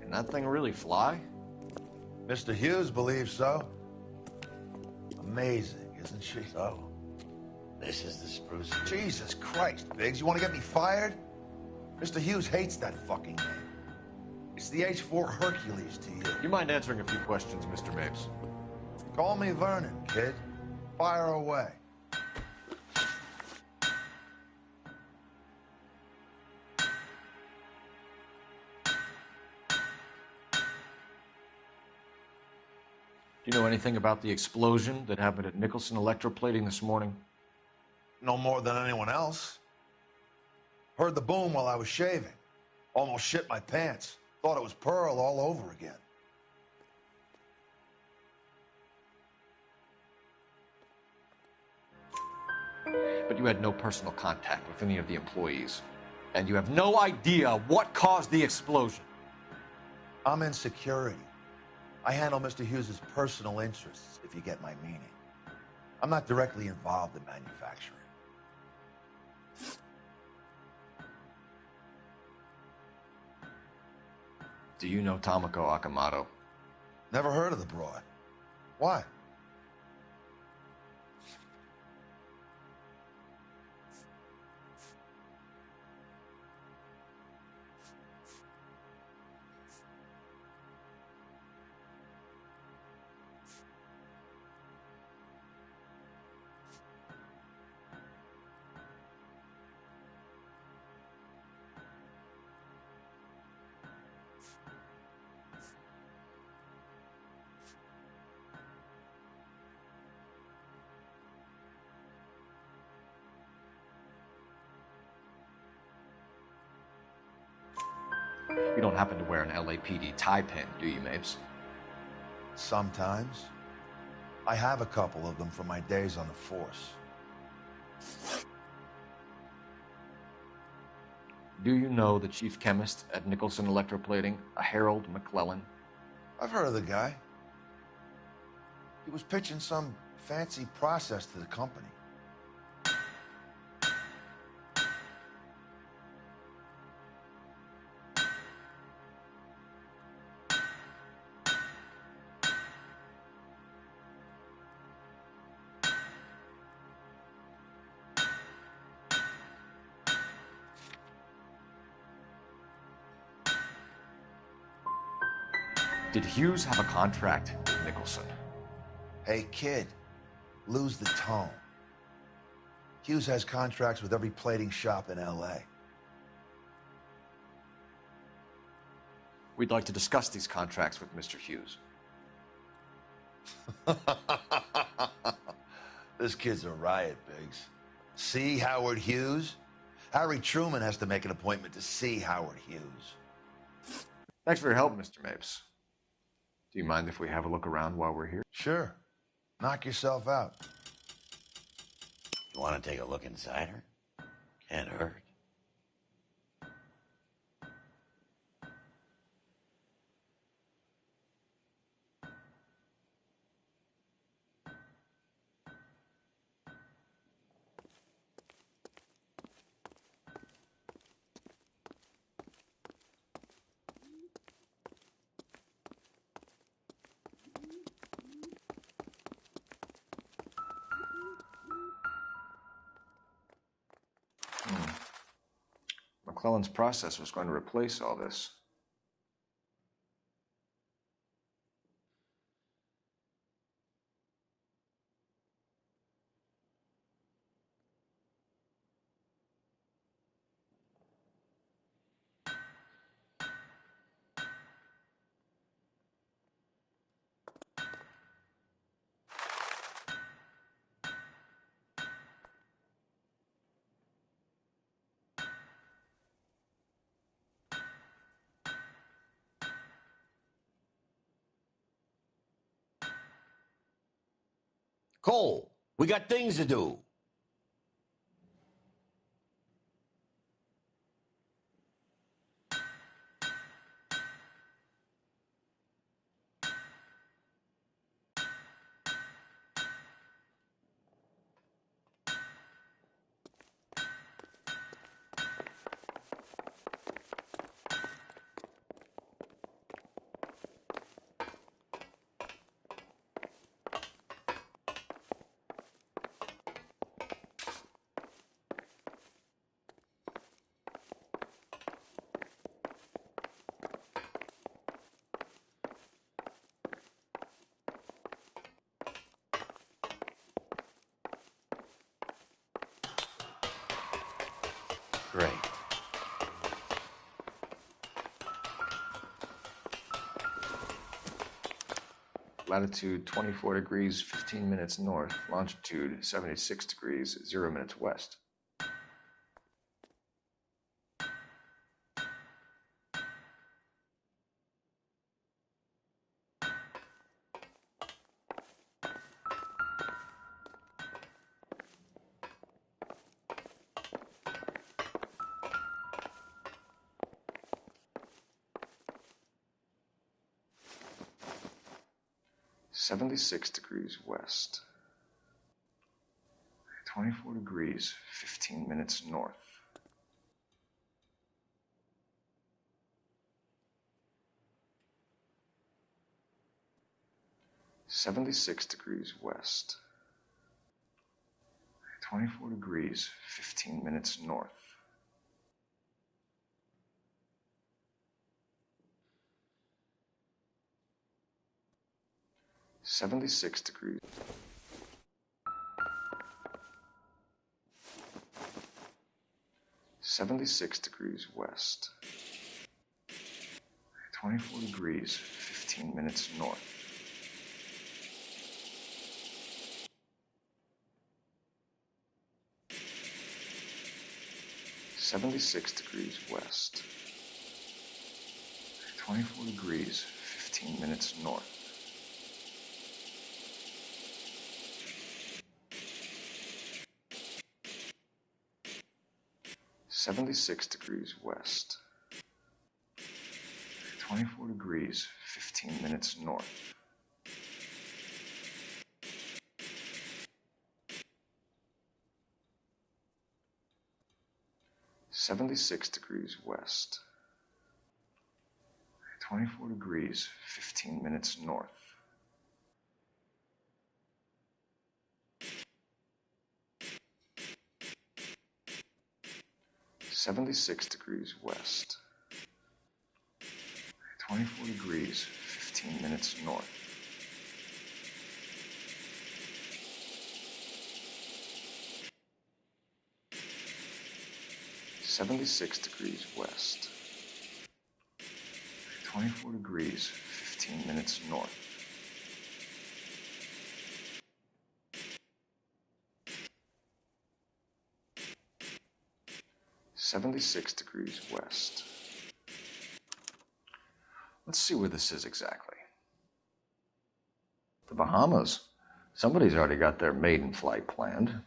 Can that thing really fly? Mr. Hughes believes so. Amazing, isn't she? So, this is the spruce. Jesus Christ, Biggs, you want to get me fired? Mr. Hughes hates that fucking name. It's the H-4 Hercules to you. You mind answering a few questions, Mr. Mapes? Call me Vernon, kid. Fire away. Do you know anything about the explosion that happened at Nicholson Electroplating this morning? No more than anyone else. Heard the boom while I was shaving. Almost shit my pants. Thought it was Pearl all over again. But you had no personal contact with any of the employees. And you have no idea what caused the explosion. I'm in security. I handle Mr. Hughes' personal interests, if you get my meaning. I'm not directly involved in manufacturing. Do you know Tomoko Akamoto? Never heard of the broad. Why? You don't happen to wear an LAPD tie pin, do you, Mapes? Sometimes. I have a couple of them from my days on the force. Do you know the chief chemist at Nicholson Electroplating, a Harold McClellan? I've heard of the guy. He was pitching some fancy process to the company. Did Hughes have a contract with Nicholson? Hey, kid, lose the tone. Hughes has contracts with every plating shop in L.A. We'd like to discuss these contracts with Mr. Hughes. This kid's a riot, Biggs. See Howard Hughes? Harry Truman has to make an appointment to see Howard Hughes. Thanks for your help, Mr. Mapes. Do you mind if we have a look around while we're here? Sure. Knock yourself out. You want to take a look inside her? Can't hurt. McClellan's process was going to replace all this. Cole, we got things to do. Great. Latitude 24 degrees, 15 minutes north. Longitude 76 degrees, 0 minutes west. .76 degrees west. 24 degrees, 15 minutes north. .76 degrees west. 24 degrees, 15 minutes north. .76 degrees. .76 degrees west. 24 degrees, 15 minutes north. .76 degrees west. 24 degrees, 15 minutes north. 76 degrees west. 24 degrees, 15 minutes north. 76 degrees west. 24 degrees, 15 minutes north. 76 degrees west. 24 degrees, 15 minutes north. 76 degrees west. 24 degrees, 15 minutes north. 76 degrees west. Let's see where this is exactly. The Bahamas. Somebody's already got their maiden flight planned.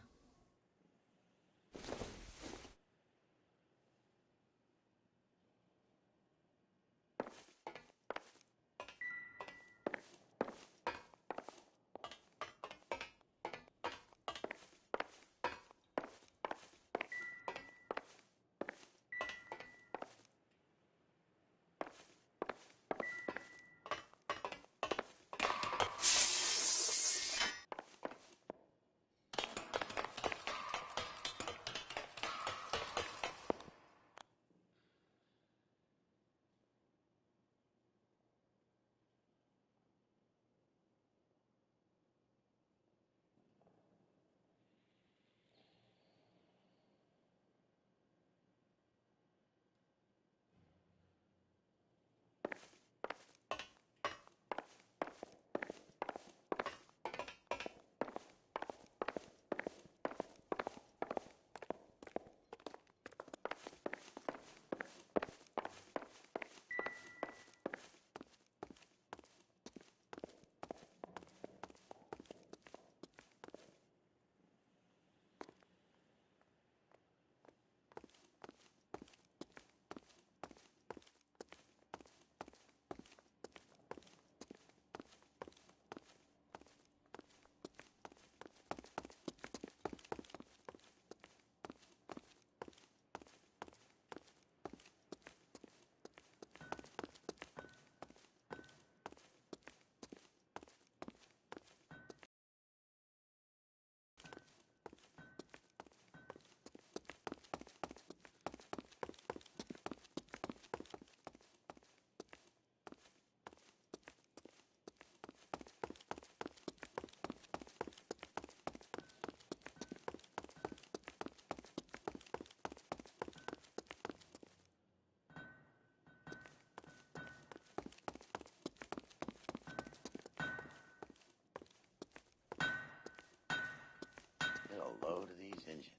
Get a load of these engines.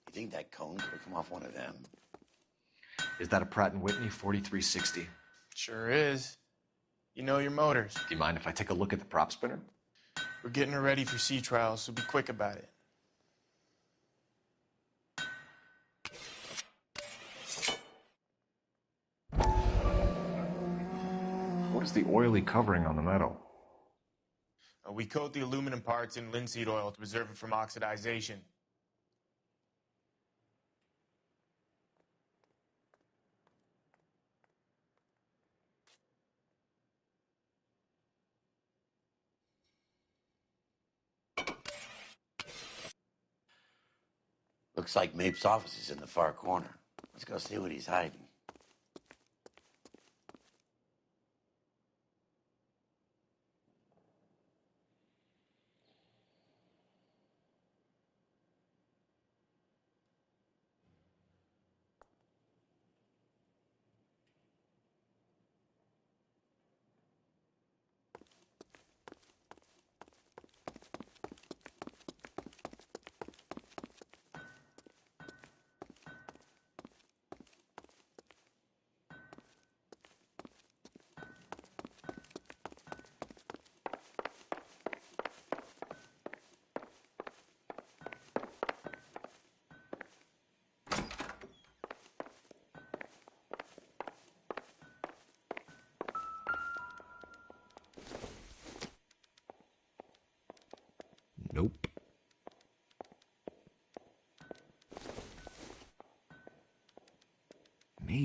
You think that cone could have come off one of them? Is that a Pratt & Whitney 4360? Sure is. You know your motors. Do you mind if I take a look at the prop spinner? We're getting her ready for sea trials, so be quick about it. What is the oily covering on the metal? We coat the aluminum parts in linseed oil to preserve it from oxidization. Looks like Mape's office is in the far corner. Let's go see what he's hiding.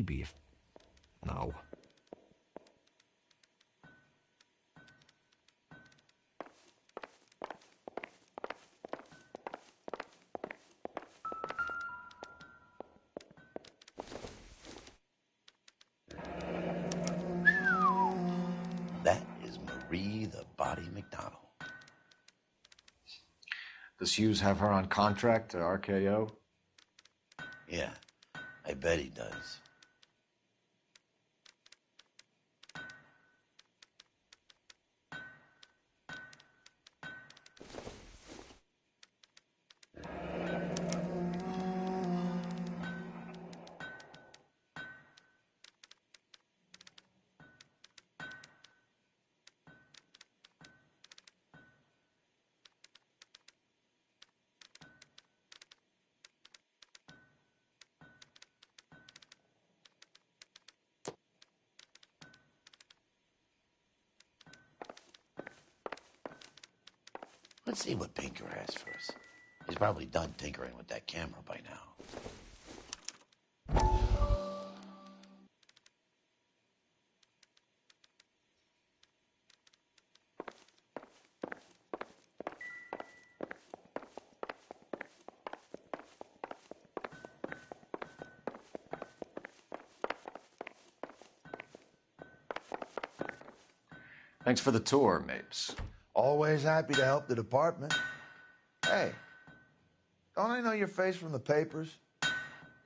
maybe if... No. That is Marie the Body McDonald. Does Hughes have her on contract to RKO? Yeah, I bet he does. Let's see what Pinker has for us. He's probably done tinkering with that camera by now. Thanks for the tour, Mapes. Always happy to help the department. Hey, don't I know your face from the papers?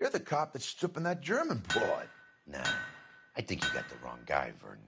You're the cop that's stripping that German broad. Nah, I think you got the wrong guy, Vernon.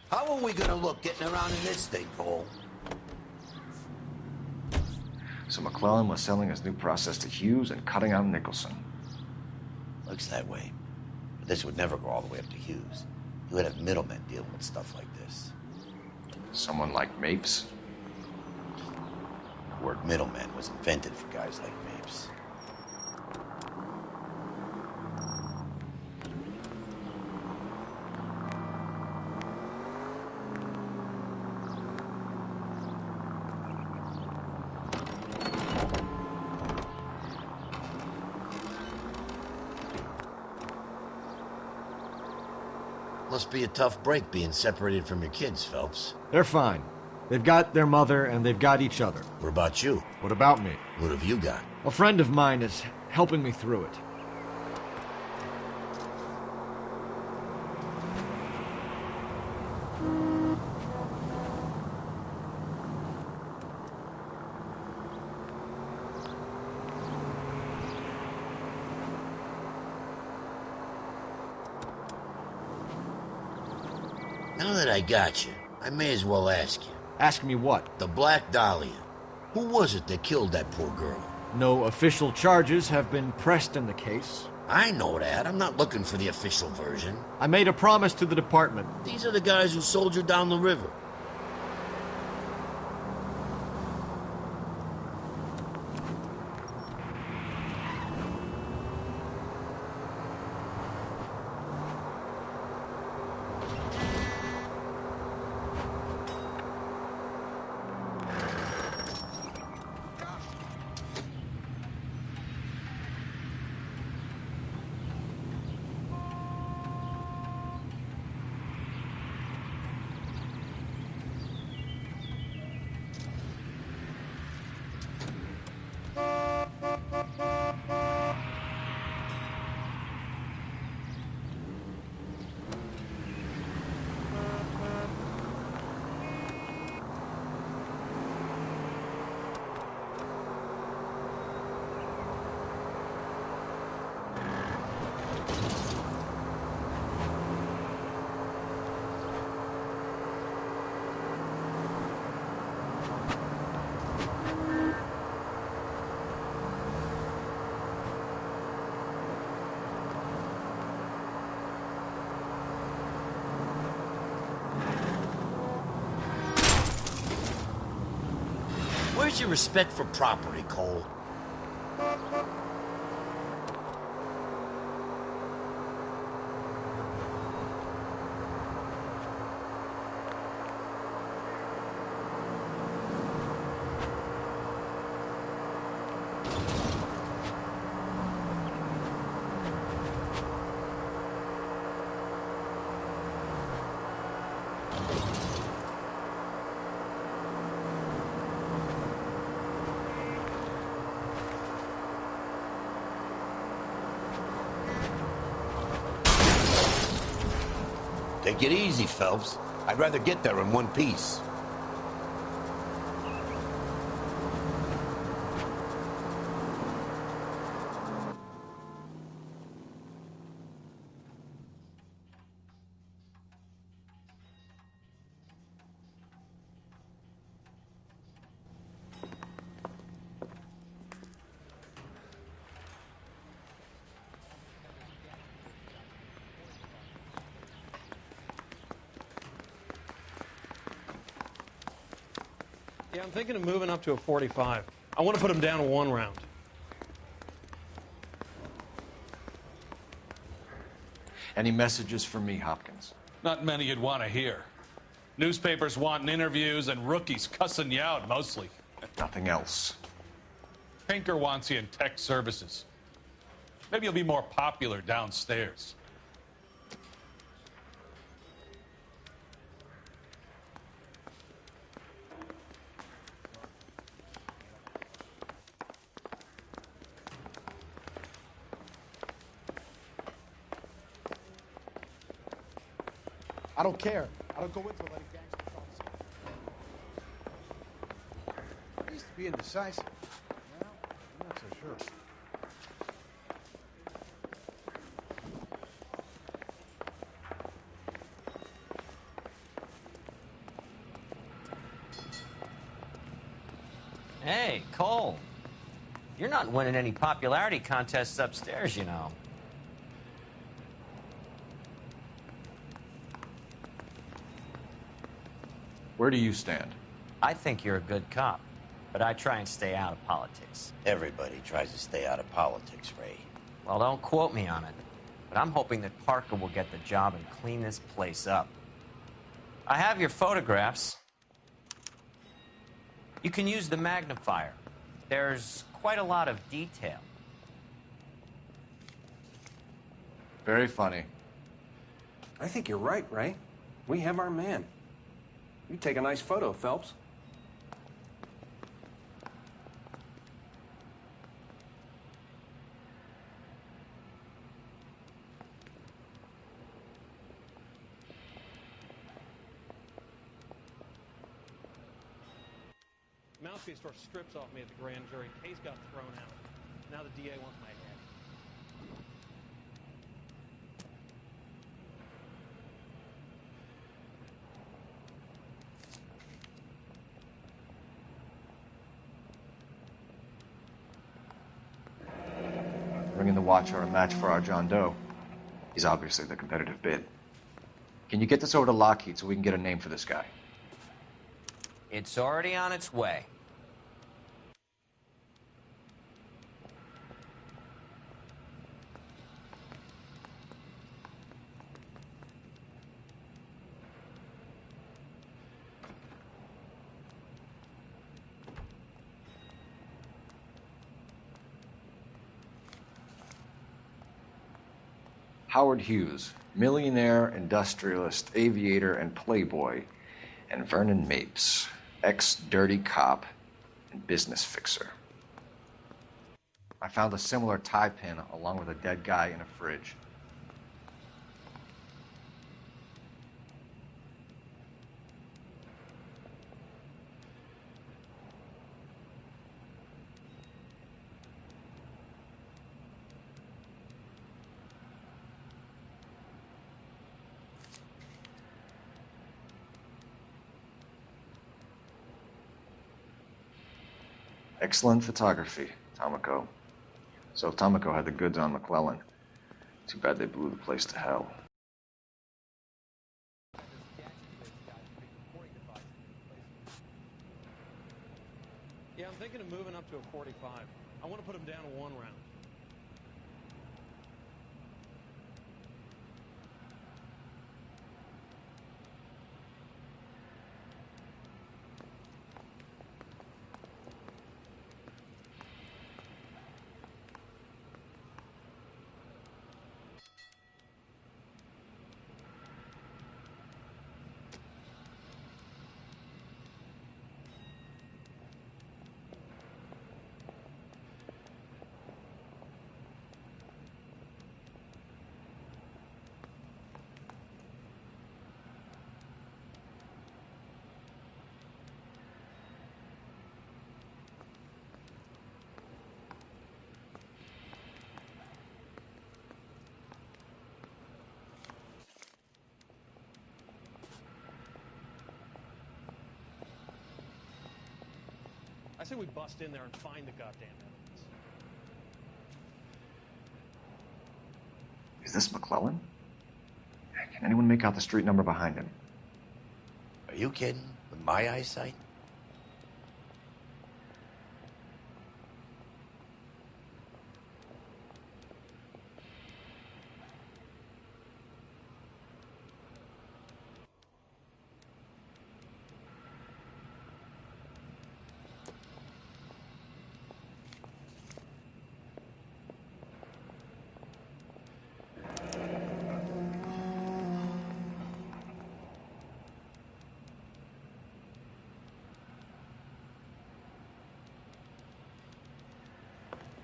How are we gonna look getting around in this thing, Cole? So McClellan was selling his new process to Hughes and cutting out Nicholson. Looks that way. But this would never go all the way up to Hughes. He would have middlemen dealing with stuff like this. Someone like Mapes? The word middleman was invented for guys like Mapes. Must be a tough break being separated from your kids, Phelps. They're fine. They've got their mother and they've got each other. What about you? What about me? What have you got? A friend of mine is helping me through it. Now that I got you, I may as well ask you. Ask me what? The Black Dahlia. Who was it that killed that poor girl? No official charges have been pressed in the case. I know that. I'm not looking for the official version. I made a promise to the department. These are the guys who sold you down the river. Where's your respect for property, Cole? Take it easy, Phelps. I'd rather get there in one piece. Yeah, I'm thinking of moving up to a 45. I want to put him down 1 round. Any messages for me, Hopkins? Not many you'd want to hear. Newspapers wanting interviews and rookies cussing you out, mostly. Nothing else. Pinker wants you in tech services. Maybe you'll be more popular downstairs. I don't care. I don't go into it letting gangsters talk. I used to be indecisive. Now, I'm not so sure. Hey, Cole. You're not winning any popularity contests upstairs, you know. Where do you stand? I think you're a good cop, but I try and stay out of politics. Everybody tries to stay out of politics, Ray. Well, don't quote me on it, but I'm hoping that Parker will get the job and clean this place up. I have your photographs. You can use the magnifier. There's quite a lot of detail. Very funny. I think you're right, Ray. We have our man. You take a nice photo, Phelps. Mouthpiece tore strips off me at the grand jury. Case got thrown out. Now the DA wants my head. Bringing the Watcher a match for our John Doe. He's obviously the competitive bid. Can you get this over to Lockheed so we can get a name for this guy? It's already on its way. Howard Hughes, millionaire, industrialist, aviator, and playboy, and Vernon Mapes, ex-dirty cop and business fixer. I found a similar tie pin along with a dead guy in a fridge. Excellent photography, Tomoko. So Tomoko had the goods on McClellan. Too bad they blew the place to hell. Yeah, I'm thinking of moving up to a 45. I want to put him down to 1 round. I say we bust in there and find the goddamn evidence. Is this McClellan? Can anyone make out the street number behind him? Are you kidding? With my eyesight?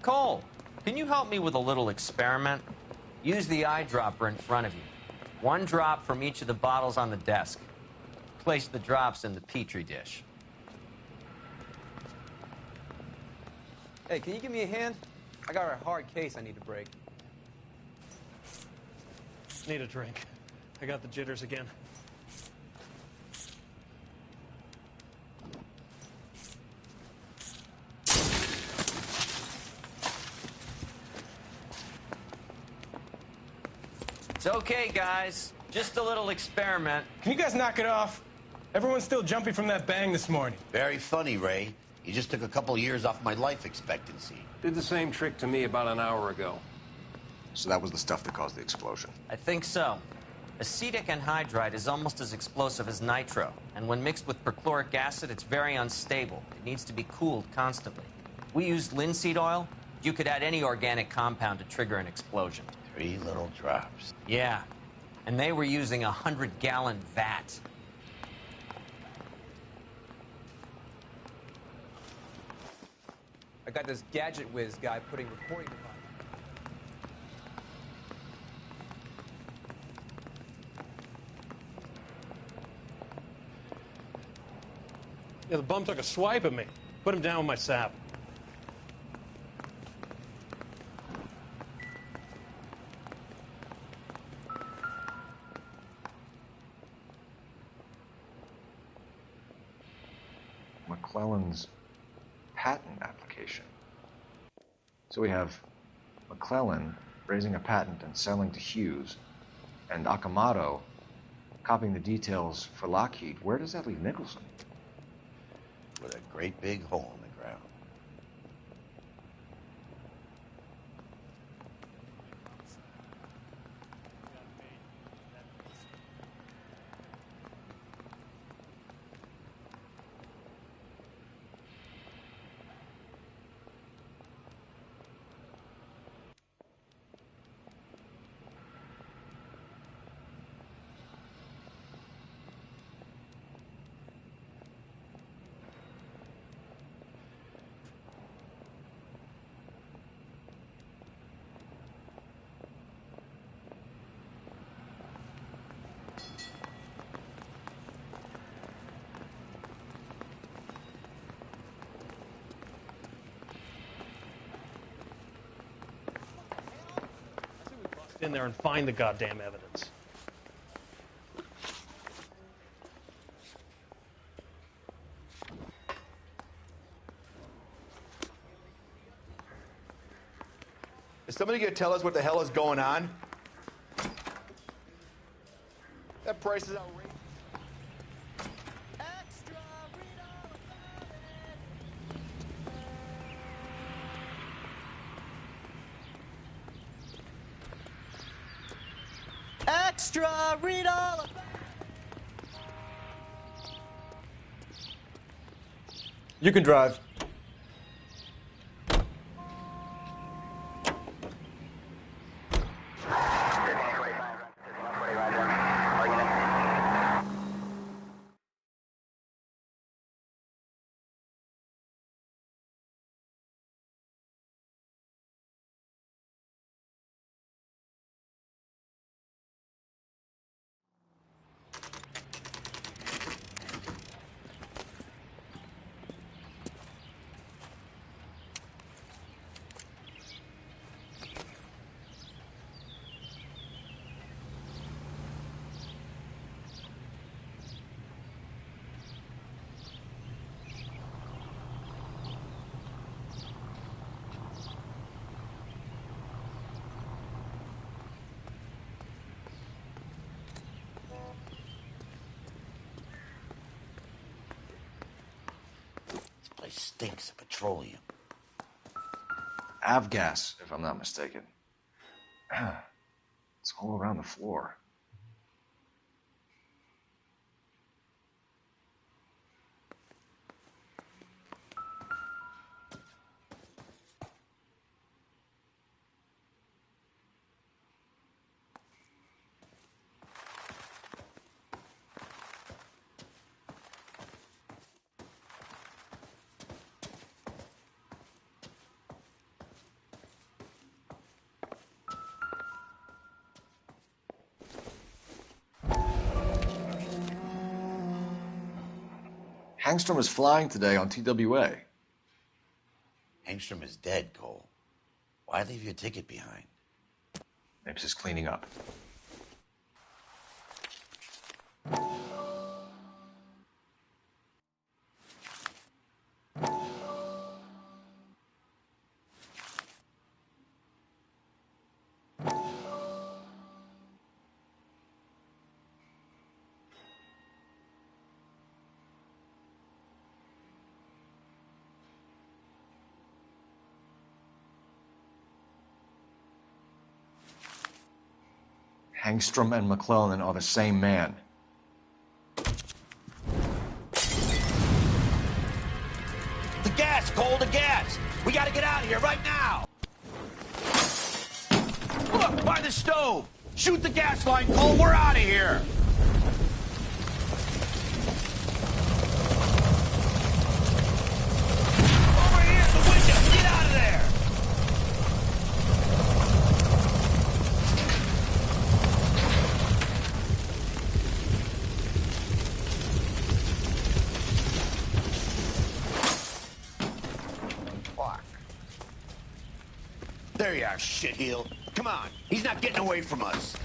Cole, can you help me with a little experiment? Use the eyedropper in front of you. 1 drop from each of the bottles on the desk. Place the drops in the Petri dish. Hey, can you give me a hand? I got a hard case I need to break. Need a drink. I got the jitters again. It's okay, guys. Just a little experiment. Can you guys knock it off? Everyone's still jumping from that bang this morning. Very funny, Ray. You just took a couple years off my life expectancy. Did the same trick to me about an hour ago. So that was the stuff that caused the explosion. I think so. Acetic anhydride is almost as explosive as nitro, and when mixed with perchloric acid, it's very unstable. It needs to be cooled constantly. We used linseed oil. You could add any organic compound to trigger an explosion. 3 little drops. Yeah, and they were using a 100-gallon vat. I got this gadget whiz guy putting recording devices. Yeah, the bum took a swipe at me. Put him down with my sap. McClellan's patent application. So we have McClellan raising a patent and selling to Hughes, and Akamoto copying the details for Lockheed. Where does that leave Nicholson? With a great big hole in the ground. In there and find the goddamn evidence. Is somebody gonna tell us what the hell is going on? That price is outrageous. extra, read all about. You can drive. Place stinks of petroleum. Avgas, if I'm not mistaken. It's all around the floor. Hangstrom is flying today on TWA. Hangstrom is dead, Cole. Why leave your ticket behind? Mapes is cleaning up. Hangstrom and McClellan are the same man. The gas, Cole, the gas! We gotta get out of here right now! Look, by the stove! Shoot the gas line, Cole, we're out of here! Over here, the window! Get out of there! There you are, shitheel. Come on, he's not getting away from us.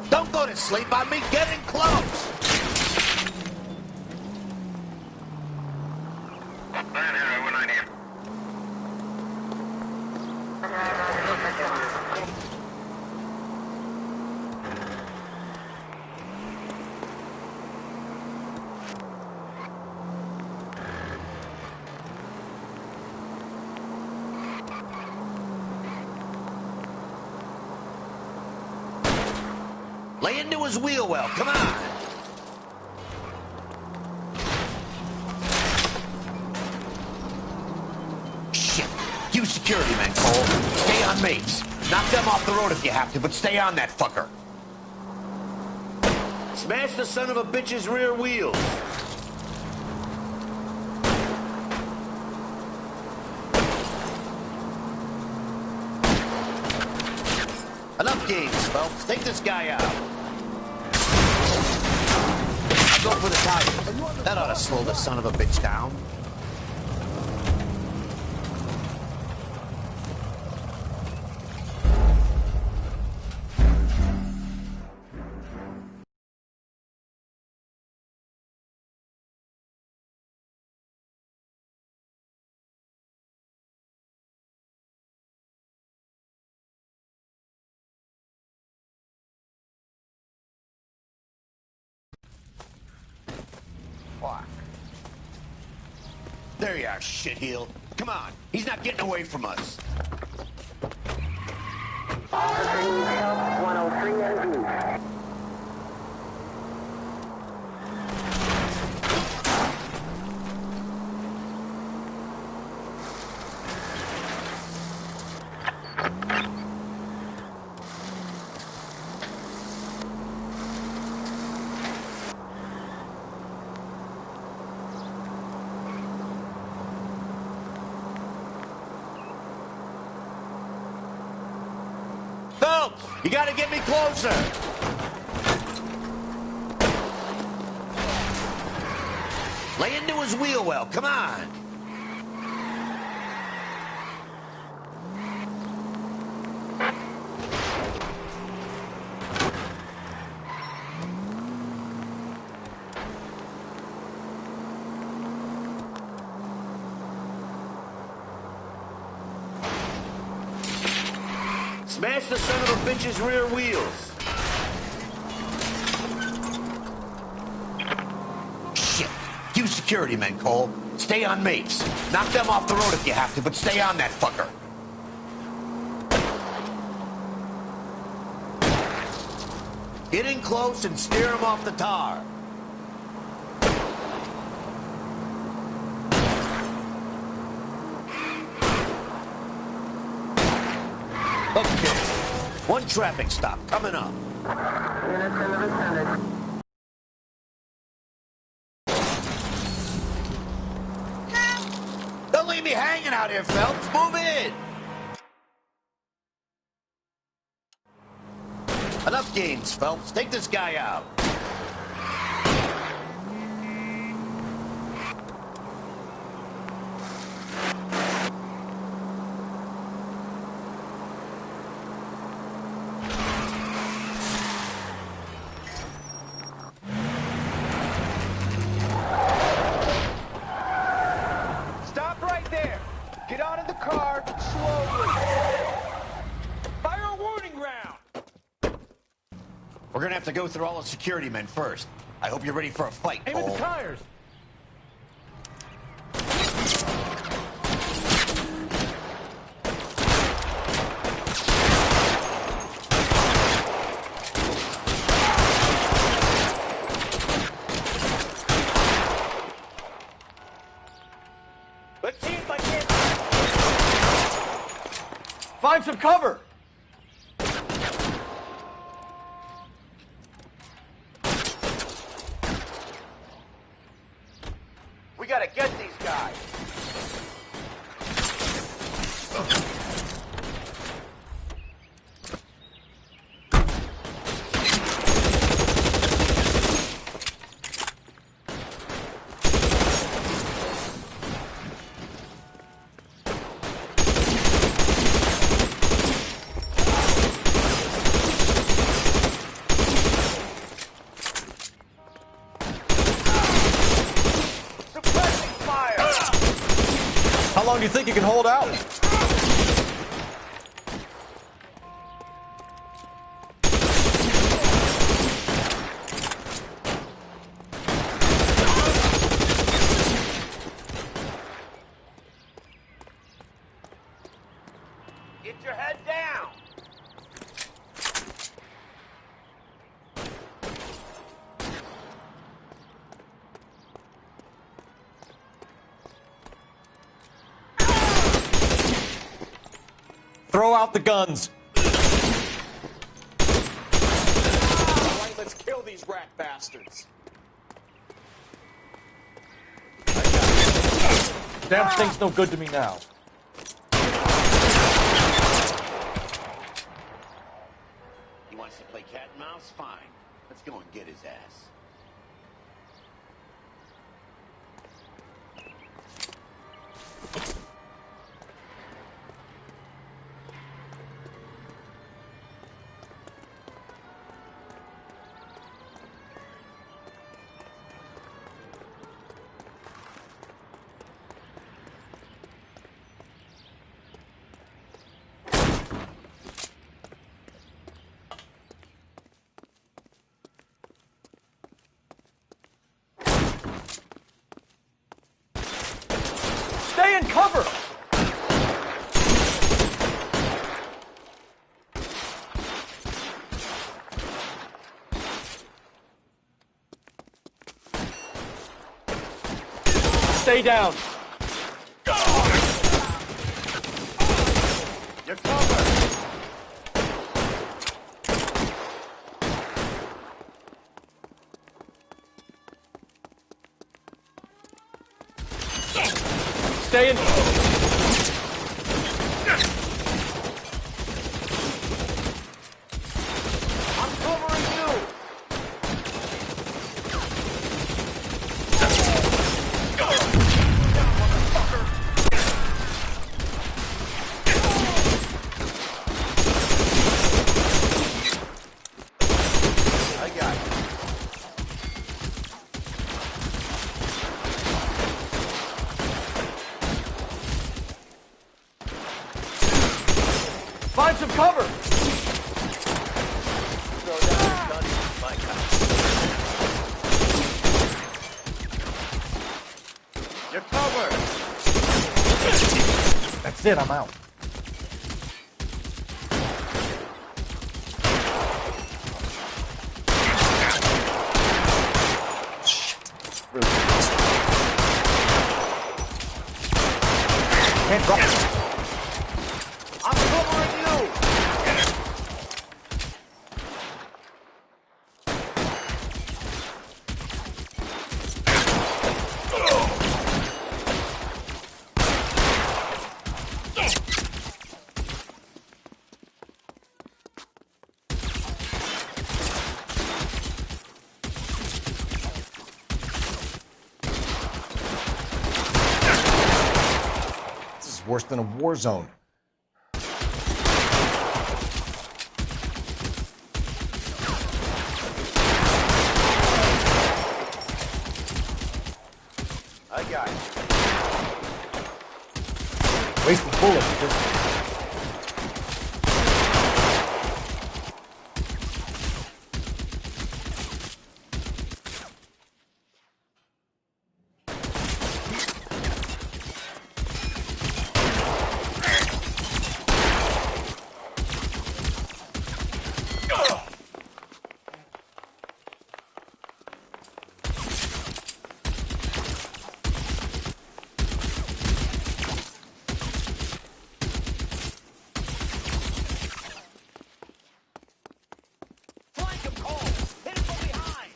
Don't go to sleep on me. Get in close. Lay into his wheel well. Come on. Shit. You security men, Cole. Stay on mates. Knock them off the road if you have to, but stay on that fucker. Smash the son of a bitch's rear wheels. Enough games, folks. Take this guy out. I'll go for the tire. That ought to slow the son of a bitch down. plaque. There you are, shitheel. Come on, he's not getting away from us. Officer needs help, 103 NV. Phelps, you gotta get me closer. Lay into his wheel well, come on. Smash the son of a bitch's rear wheels. Shit. You security men, Cole. Stay on Mapes. Knock them off the road if you have to, but stay on that fucker. Get in close and steer him off the tar. Okay. One traffic stop coming up. Units in the vicinity. Don't leave me hanging out here, Phelps. Move in. Enough games, Phelps. Take this guy out. Stop right there. Get out of the car slowly. Fire a warning round. We're gonna have to go through all the security men first. I hope you're ready for a fight, Aim at Cole. the tires. Let's see if I can. Find some cover! We gotta get these guys. Suppressing fire. How long do you think you can hold out? Get your head down. Throw out the guns. All right, let's kill these rat bastards. Damn thing's no good to me now. He wants to play cat and mouse? Fine. Let's go and get his ass. Stay in cover! Stay down. You're covered. Stay in. I'm covering you. I got you. Find some cover. Throw down your gun, my guy. You're covered. That's it, I'm out. Can't drop it. I'm covering you. This is worse than a war zone. I got you. Waste the bullets. Flank him, Cole. Hit him from behind.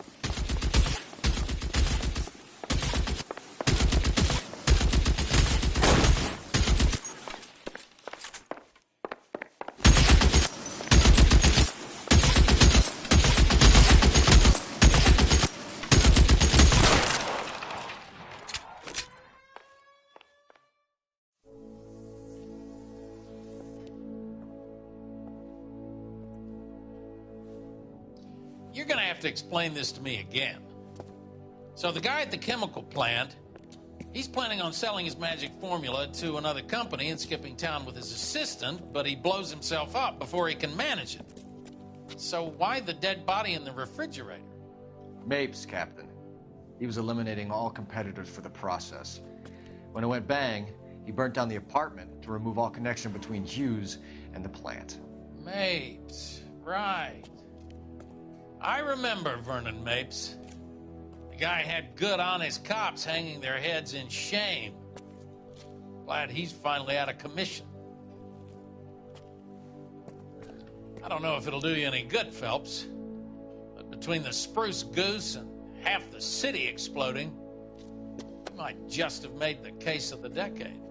You're going to have to explain this to me again. So the guy at the chemical plant, he's planning on selling his magic formula to another company and skipping town with his assistant, but he blows himself up before he can manage it. So why the dead body in the refrigerator? Mapes, Captain. He was eliminating all competitors for the process. When it went bang, he burnt down the apartment to remove all connection between Hughes and the plant. Mapes, right. I remember Vernon Mapes. The guy had good honest cops hanging their heads in shame. Glad he's finally out of commission. I don't know if it'll do you any good, Phelps, but between the spruce goose and half the city exploding, you might just have made the case of the decade.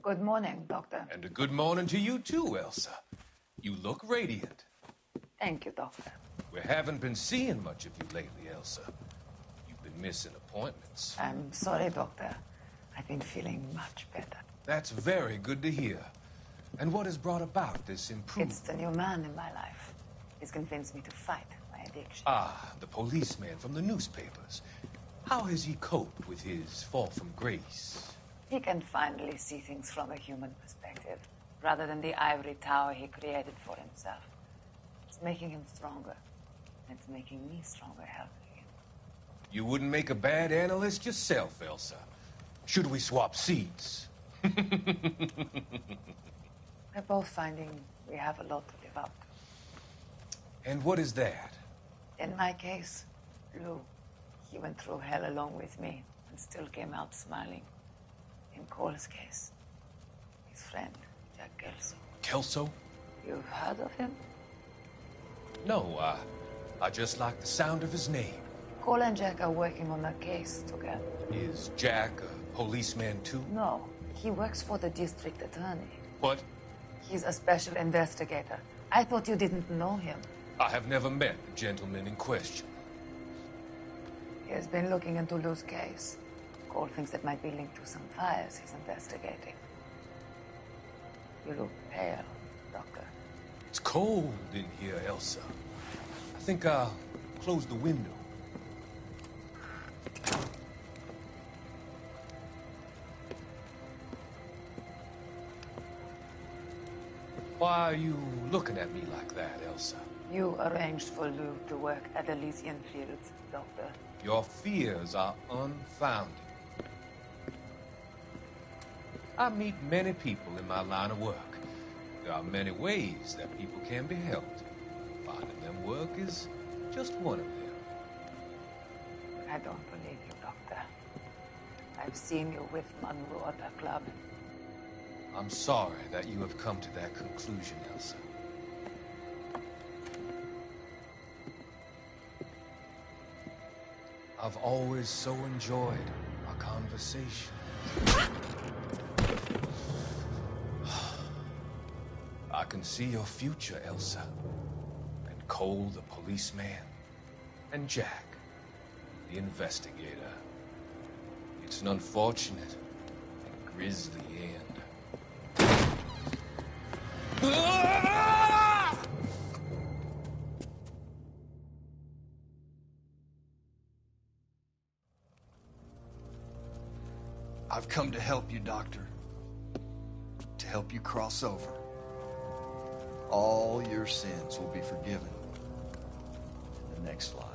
Good morning, Doctor. And a good morning to you too, Elsa. You look radiant. Thank you, Doctor. We haven't been seeing much of you lately, Elsa. You've been missing appointments. I'm sorry, Doctor. I've been feeling much better. That's very good to hear. And what has brought about this improvement? It's the new man in my life. He's convinced me to fight my addiction. Ah, the policeman from the newspapers. How has he coped with his fall from grace? He can finally see things from a human perspective, rather than the ivory tower he created for himself. It's making him stronger. It's making me stronger helping him. You wouldn't make a bad analyst yourself, Elsa. Should we swap seats? We're both finding we have a lot to live up to. And what is that? In my case, Lou. He went through hell along with me and still came out smiling. In Cole's case, his friend, Jack Kelso. Kelso? You've heard of him? No, I just like the sound of his name. Cole and Jack are working on a case together. Is Jack a policeman too? No, he works for the district attorney. What? He's a special investigator. I thought you didn't know him. I have never met the gentleman in question. He has been looking into Lou's case. Cole thinks it might be linked to some fires he's investigating. You look pale, Doctor. It's cold in here, Elsa. I think I'll close the window. Why are you looking at me like that, Elsa? You arranged for Lou to work at Elysian Fields, Doctor. Your fears are unfounded. I meet many people in my line of work. There are many ways that people can be helped. Finding them work is just one of them. I don't believe you, Doctor. I've seen you with Monroe at the club. I'm sorry that you have come to that conclusion, Elsa. I've always so enjoyed our conversation. I can see your future, Elsa. And Cole, the policeman. And Jack, the investigator. It's an unfortunate and grisly end. I've come to help you, Doctor. To help you cross over. All your sins will be forgiven in the next life.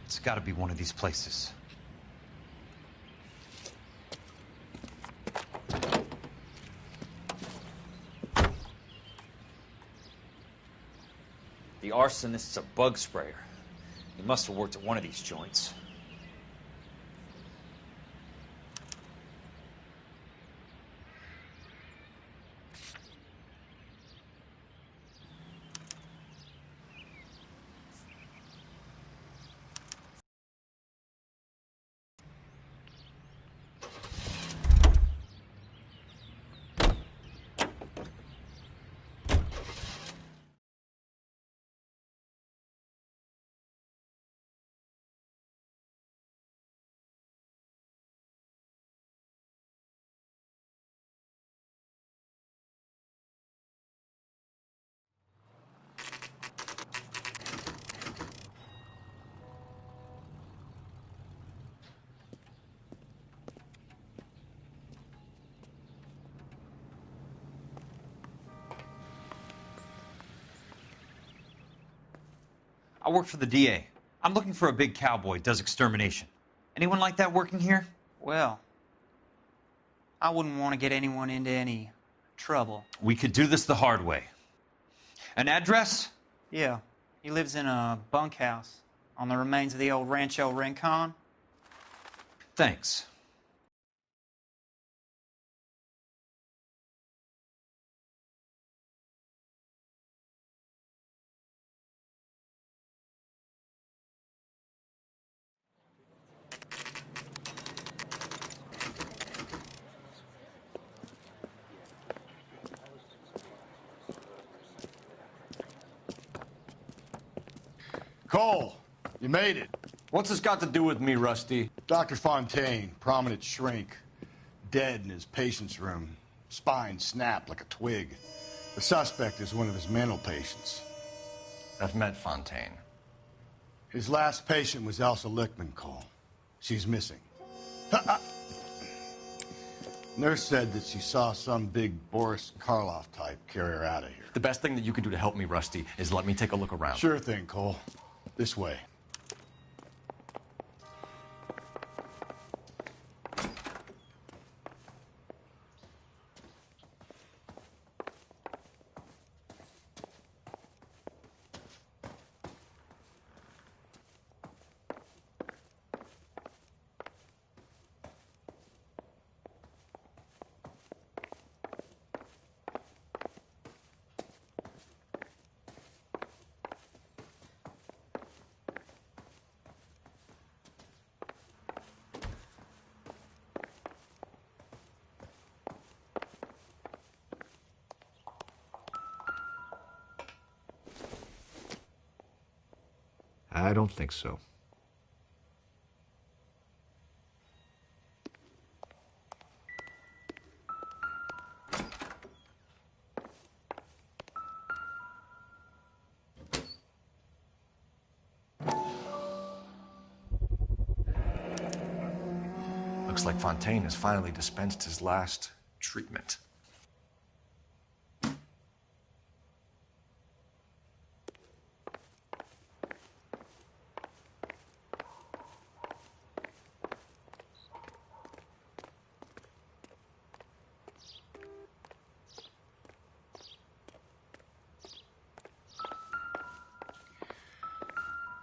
It's got to be one of these places. The arsonist's a bug sprayer. He must have worked at one of these joints. I work for the DA. I'm looking for a big cowboy, does extermination. Anyone like that working here? Well, I wouldn't want to get anyone into any trouble. We could do this the hard way. An address? Yeah. He lives in a bunkhouse on the remains of the old Rancho Rincon. Thanks. Cole, you made it. What's this got to do with me, Rusty? Dr. Fontaine, prominent shrink, dead in his patient's room. Spine snapped like a twig. The suspect is one of his mental patients. I've met Fontaine. His last patient was Elsa Lichtman, Cole. She's missing. Nurse said that she saw some big Boris Karloff type carry her out of here. The best thing that you can do to help me, Rusty, is let me take a look around. Sure thing, Cole. This way. I don't think so. Looks like Fontaine has finally dispensed his last treatment.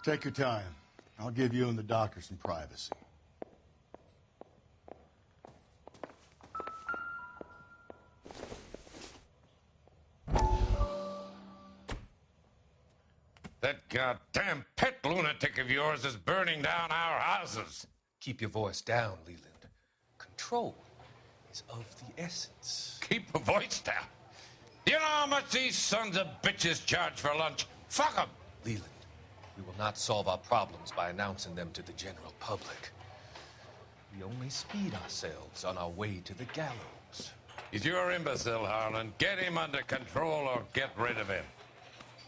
Take your time. I'll give you and the doctor some privacy. That goddamn pet lunatic of yours is burning down our houses. Keep your voice down, Leland. Control is of the essence. Keep your voice down? Do you know how much these sons of bitches charge for lunch? Fuck them! Leland, we will not solve our problems by announcing them to the general public. We only speed ourselves on our way to the gallows. He's your imbecile, Harlan. Get him under control or get rid of him.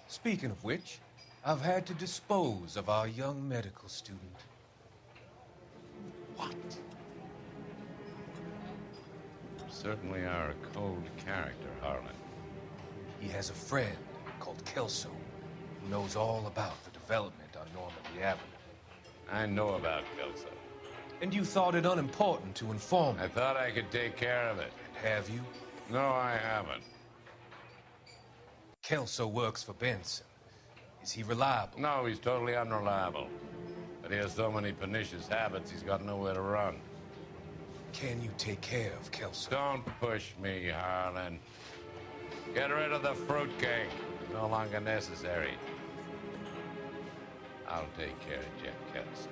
Speaking of which, I've had to dispose of our young medical student. What? You certainly are a cold character, Harlan. He has a friend called Kelso who knows all about the development on Normandy Avenue. I know about Kelso. And you thought it unimportant to inform me. I thought I could take care of it. And have you? No, I haven't. Kelso works for Benson. Is he reliable? No, he's totally unreliable. But he has so many pernicious habits, he's got nowhere to run. Can you take care of Kelso? Don't push me, Harlan. Get rid of the fruitcake. It's no longer necessary. I'll take care of Jack Kelso.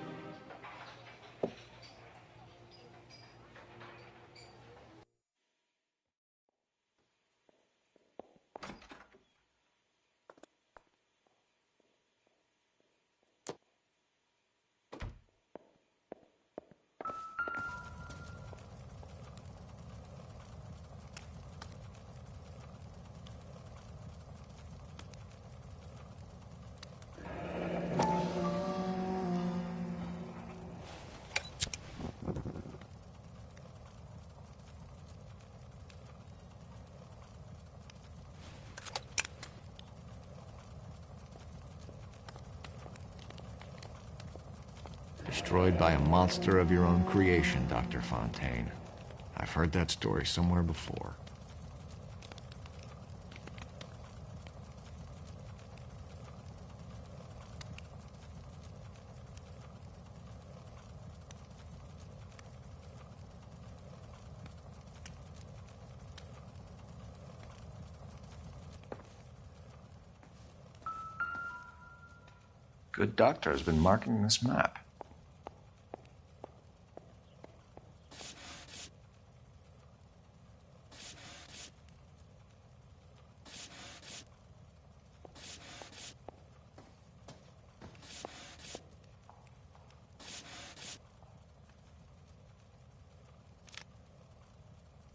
Destroyed by a monster of your own creation, Dr. Fontaine. I've heard that story somewhere before. Good doctor has been marking this map.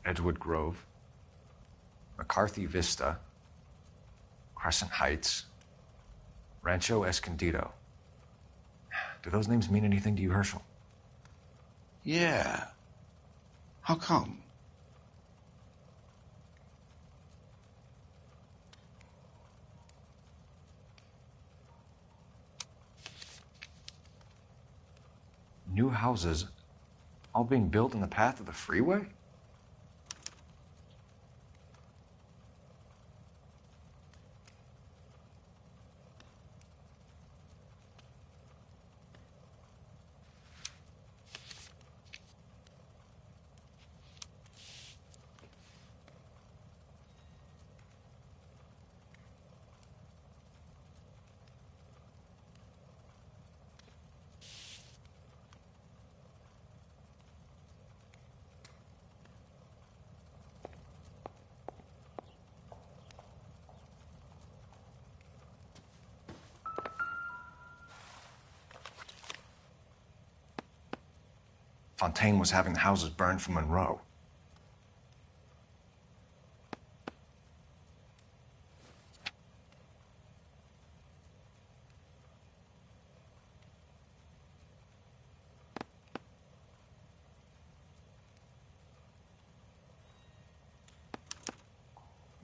Edgewood Grove, McCarthy Vista, Crescent Heights, Rancho Escondido. Do those names mean anything to you, Herschel? Yeah. How come? New houses all being built in the path of the freeway? Fontaine was having the houses burned from Monroe.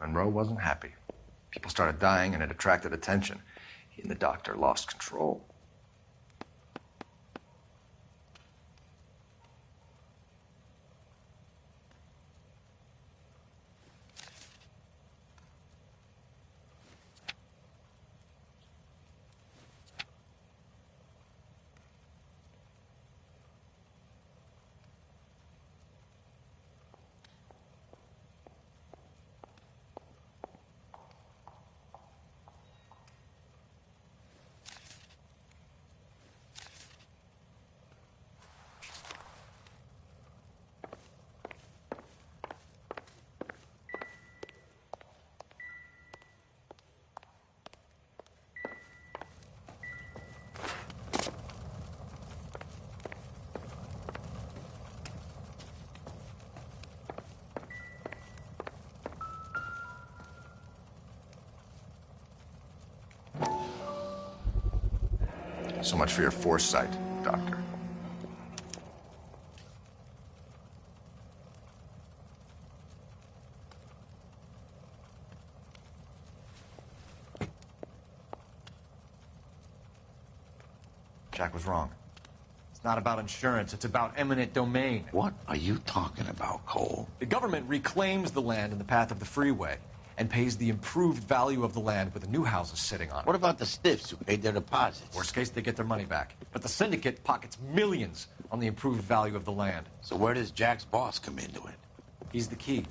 Monroe wasn't happy. People started dying and it attracted attention. He and the doctor lost control. So much for your foresight, Doctor. Jack was wrong. It's not about insurance, it's about eminent domain. What are you talking about, Cole? The government reclaims the land in the path of the freeway and pays the improved value of the land with the new houses sitting on it. What about the stiffs who paid their deposits? Worst case, they get their money back. But the syndicate pockets millions on the improved value of the land. So where does Jack's boss come into it? He's the key.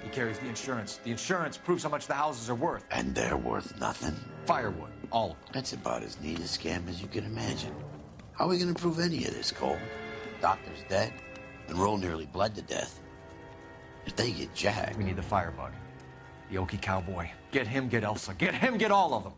He carries the insurance. The insurance proves how much the houses are worth. And they're worth nothing? Firewood, all of them. That's about as neat a scam as you can imagine. How are we going to prove any of this, Cole? Doctor's dead. Monroe nearly bled to death. If they get Jack... We need the firebug. The Okie cowboy. Get him, get Elsa. Get him, get all of them.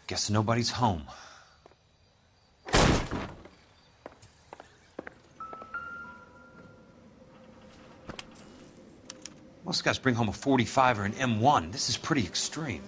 Guess nobody's home. Most guys bring home a 45 or an M1. This is pretty extreme.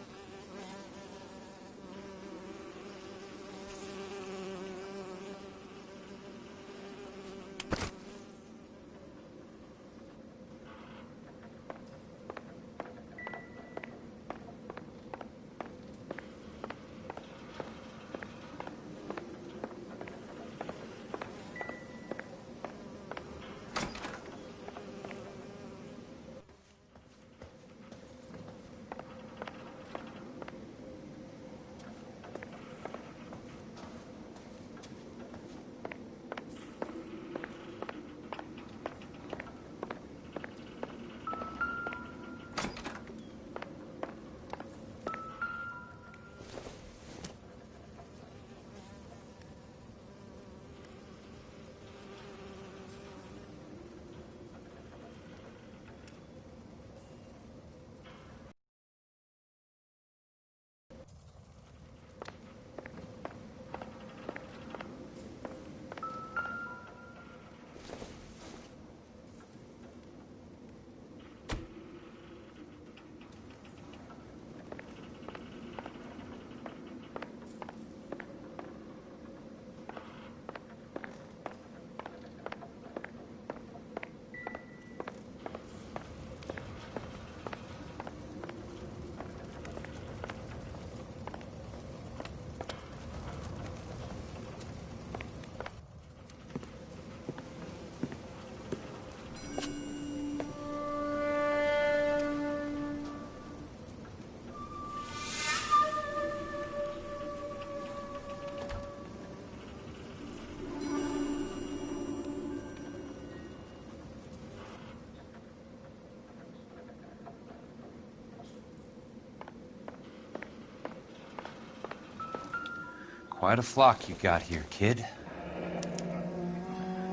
Quite a flock you got here, kid.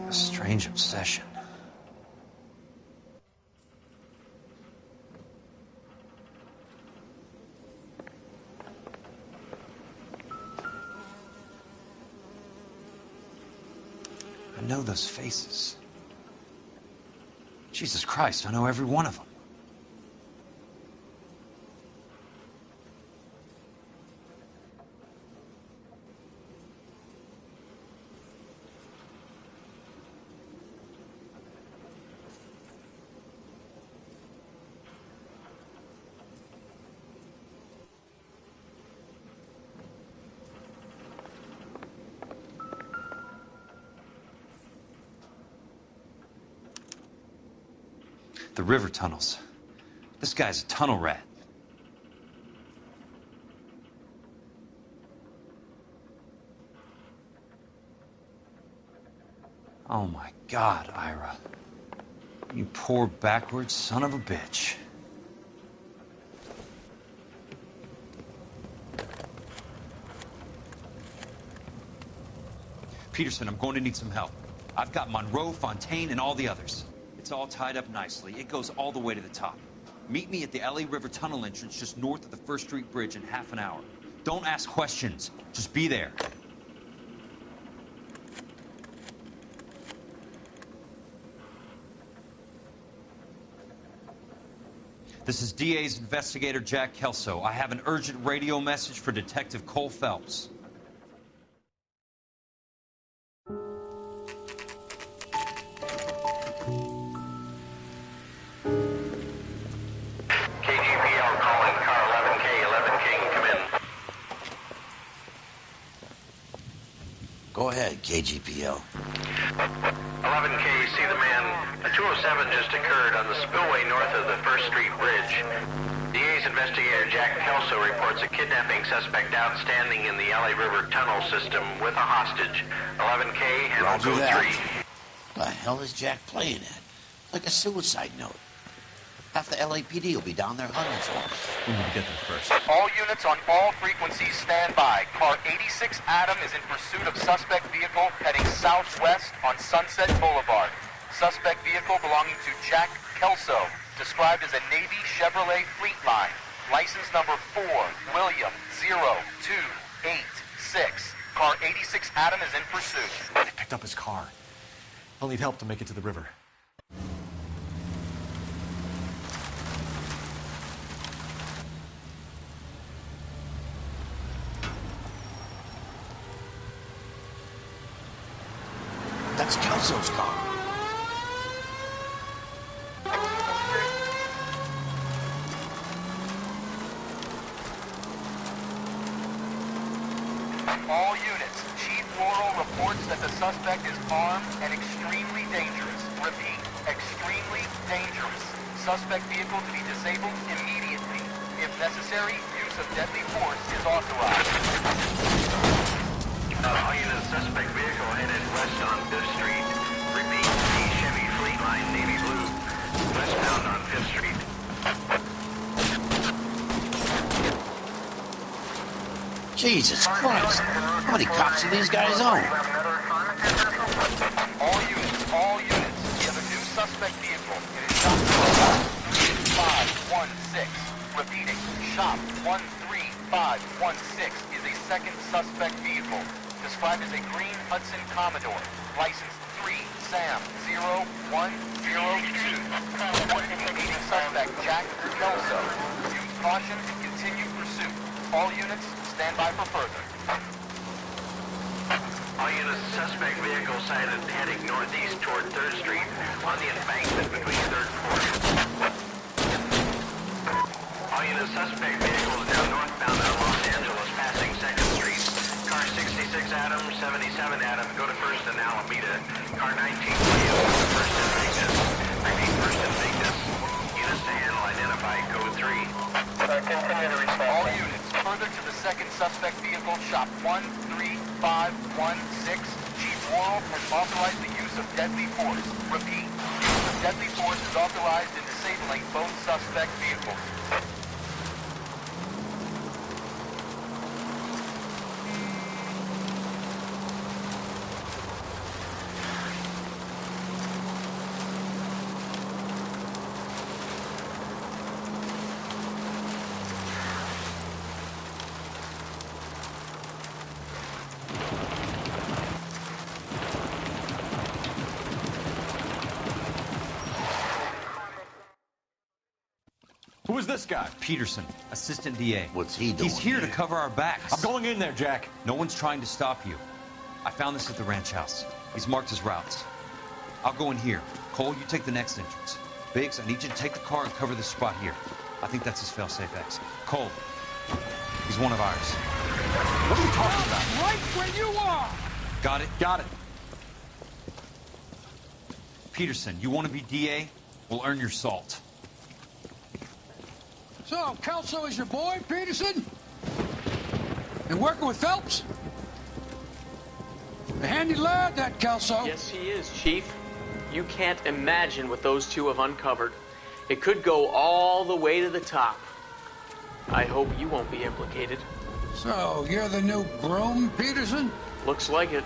A strange obsession. I know those faces. Jesus Christ, I know every one of them. The river tunnels. This guy's a tunnel rat. Oh my God, Ira. You poor backwards son of a bitch. Peterson, I'm going to need some help. I've got Monroe, Fontaine, and all the others. It's all tied up nicely. It goes all the way to the top. Meet me at the LA River Tunnel entrance just north of the First Street Bridge in half an hour. Don't ask questions. Just be there. This is DA's investigator Jack Kelso. I have an urgent radio message for Detective Cole Phelps. Go ahead, KGPL. 11K, see the man. A 207 just occurred on the spillway north of the First Street Bridge. DA's investigator Jack Kelso reports a kidnapping suspect outstanding in the LA River tunnel system with a hostage. 11K, handle Roger Oh, code that. 3. What the hell is Jack playing at? Like a suicide note. Half the LAPD will be down there hunting for him. We need to get them first. All units on all frequencies stand by. Car 86 Adam is in pursuit of suspect vehicle heading southwest on Sunset Boulevard. Suspect vehicle belonging to Jack Kelso, described as a Navy Chevrolet Fleetline. License number 4, William 0286. Car 86 Adam is in pursuit. They picked up his car. He'll need help to make it to the river. That's Kelso's car. All units, Chief Laurel reports that the suspect is armed and extremely dangerous. Repeat, extremely dangerous. Suspect vehicle to be disabled immediately. If necessary, use of deadly force is authorized. All units, suspect vehicle headed west on 5th Street. Repeat, the Chevy Fleet Line Navy Blue, westbound on 5th Street. Jesus Christ. How many cops do these guys own? All units, we have a new suspect vehicle. It is shop 13516. Repeating, shop 13516 is a second suspect vehicle. Described as a green Hudson Commodore. License 3 Sam 0102. Indicating suspect Jack Kelso. Use caution and continue pursuit. All units, stand by for further. All units, suspect vehicle sighted heading northeast toward 3rd Street on the embankment between 3rd and 4th. All units, suspect vehicle is now northbound out of Los Angeles, passing 2nd Street. Car 66 Adams, 77 Adams, go to 1st and Alameda. Car 19 Williams, go to 1st and Vignes. Repeat, 1st and Vignes. Units to handle, identify code 3. Continue to respond. All units, further to the second suspect vehicle, shop 13516. Chief Laurel has authorized the use of deadly force. Repeat, use of deadly force is authorized in disabling both suspect vehicles. Who is this guy? Peterson, assistant DA. What's he doing? He's here to cover our backs. I'm going in there, Jack. No one's trying to stop you. I found this at the ranch house. He's marked his routes. I'll go in here. Cole, you take the next entrance. Biggs, I need you to take the car and cover this spot here. I think that's his fail-safe exit. Cole, he's one of ours. What are you talking about? Right where you are! Got it? Got it. Peterson, you want to be DA? We'll earn your salt. So, Kelso is your boy, Peterson? And working with Phelps? A handy lad, that Kelso. Yes, he is, Chief. You can't imagine what those two have uncovered. It could go all the way to the top. I hope you won't be implicated. So, you're the new groom, Peterson? Looks like it.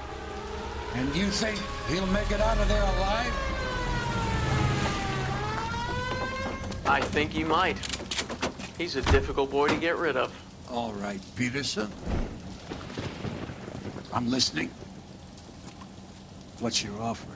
And you think he'll make it out of there alive? I think he might. He's a difficult boy to get rid of. All right, Peterson. I'm listening. What's your offer?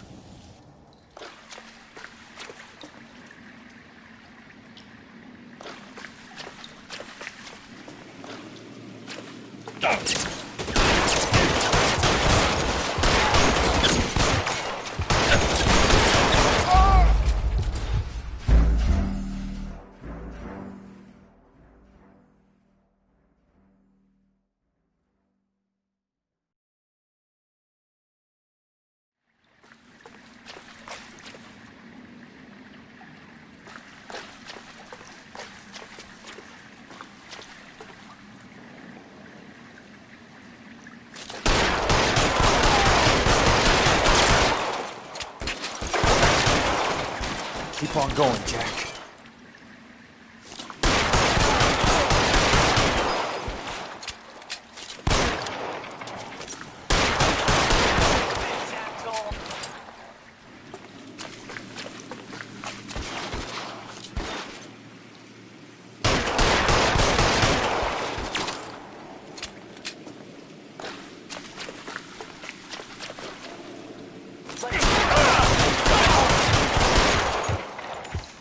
Keep on going, Jack.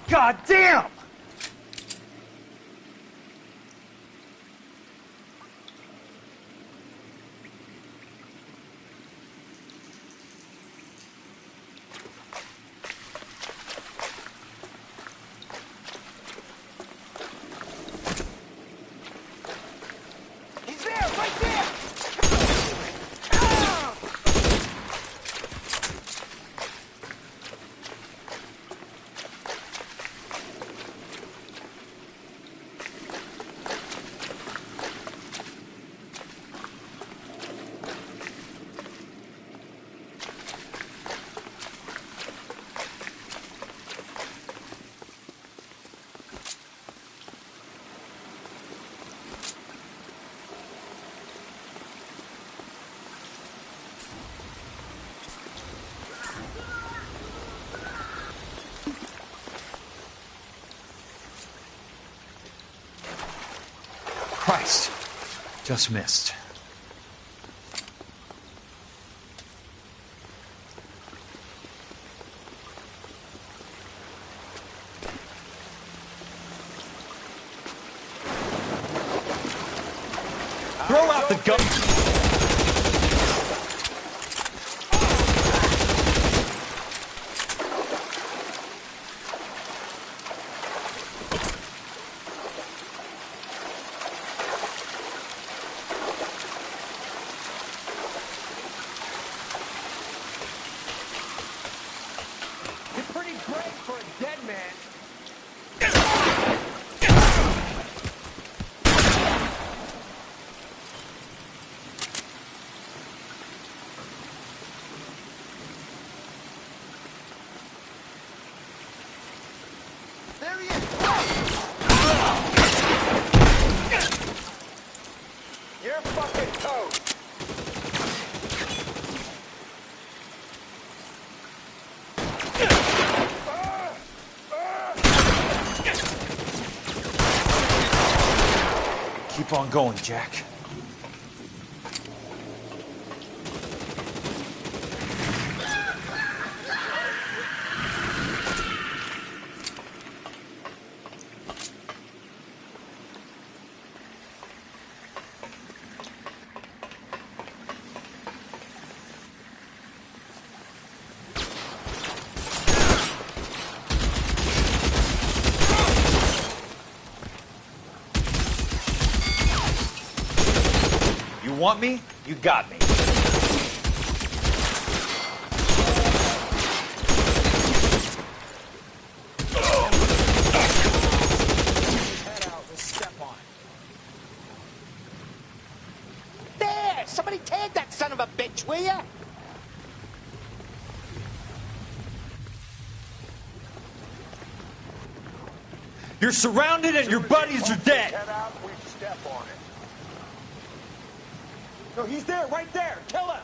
God damn! Christ. Just missed. Throw out the gun. You're pretty great for a dead man. There he is! You're fucking toast! Keep on going, Jack. You want me? You got me. There! Somebody tag that son of a bitch, will ya? You're surrounded and your buddies are dead. Head out, we step on it. No, he's there, right there. Kill him.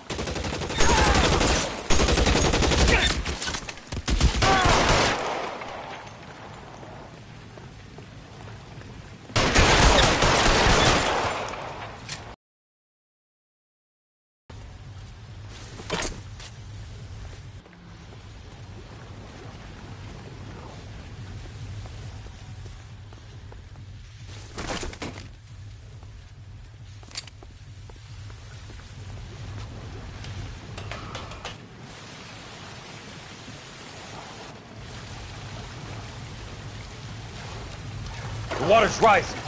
The water's rising.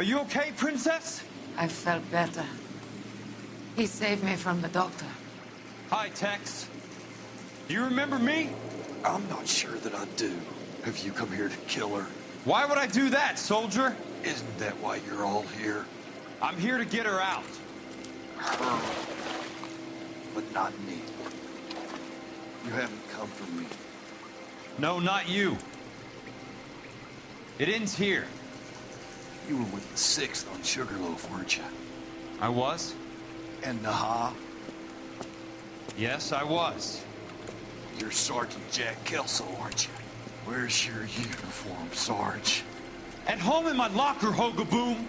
Are you okay, Princess? I felt better. He saved me from the doctor. Hi, Tex. Do you remember me? I'm not sure that I do. Have you come here to kill her? Why would I do that, soldier? Isn't that why you're all here? I'm here to get her out. Her. But not me. You haven't come for me. No, not you. It ends here. You were with the 6th on Sugarloaf, weren't you? I was? And Naha? Yes, I was. You're Sergeant Jack Kelso, aren't you? Where's your uniform, Sarge? At home in my locker, Hogaboom.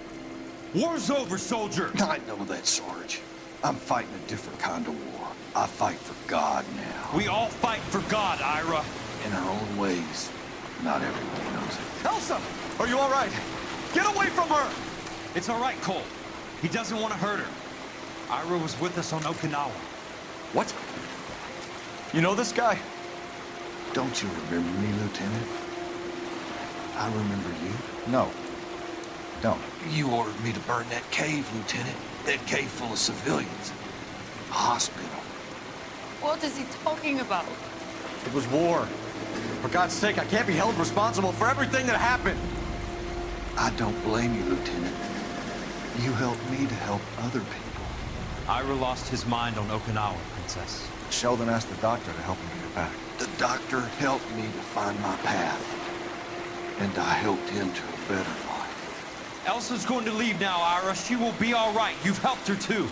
War's over, soldier. I know that, Sarge. I'm fighting a different kind of war. I fight for God now. We all fight for God, Ira. In our own ways. Not everyone knows it. Elsa! Are you all right? Get away from her! It's all right, Cole. He doesn't want to hurt her. Ira was with us on Okinawa. What? You know this guy? Don't you remember me, Lieutenant? I remember you. No. Don't. You ordered me to burn that cave, Lieutenant. That cave full of civilians. A hospital. What is he talking about? It was war. For God's sake, I can't be held responsible for everything that happened. I don't blame you, Lieutenant. You helped me to help other people. Ira lost his mind on Okinawa, Princess. Sheldon asked the doctor to help him get back. The doctor helped me to find my path. And I helped him to a better life. Elsa's going to leave now, Ira. She will be all right. You've helped her, too.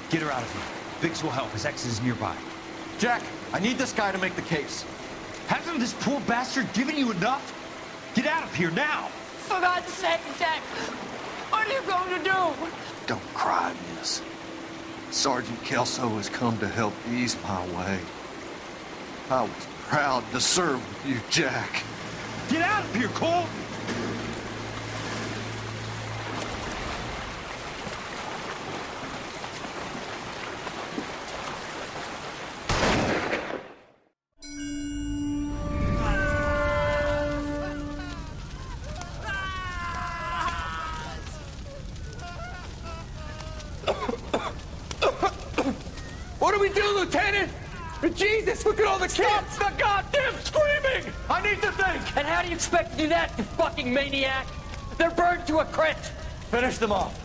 Get her out of here. Biggs will help. His ex is nearby. Jack, I need this guy to make the case. Hasn't this poor bastard given you enough? Get out of here now! For God's sake, Jack! What are you going to do? Don't cry, miss. Sergeant Kelso has come to help ease my way. I was proud to serve with you, Jack. Get out of here, Cole! What do we do, Lieutenant? Jesus, look at all the kids! Stop the goddamn screaming! I need to think! And how do you expect to do that, you fucking maniac? They're burned to a crisp! Finish them off.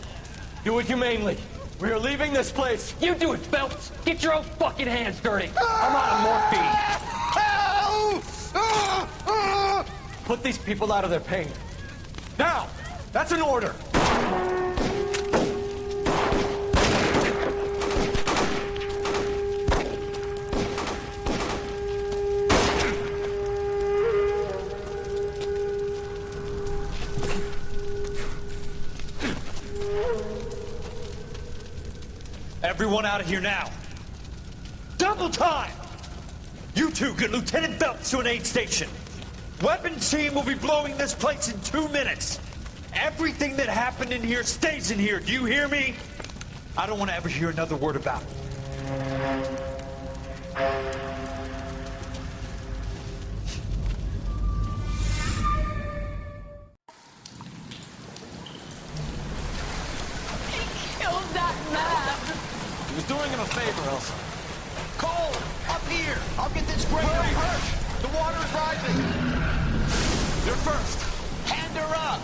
Do it humanely. We are leaving this place. You do it, Phelps! Get your own fucking hands dirty! I'm out of morphine! Put these people out of their pain. Now! That's an order! Everyone out of here now. Double time! You two get Lieutenant Phelps to an aid station. Weapons team will be blowing this place in 2 minutes. Everything that happened in here stays in here. Do you hear me? I don't want to ever hear another word about it. Killed that man! He was doing him a favor, Elsa. Cole, up here! I'll get this grader hurt! The water is rising! You're first. Hand her up!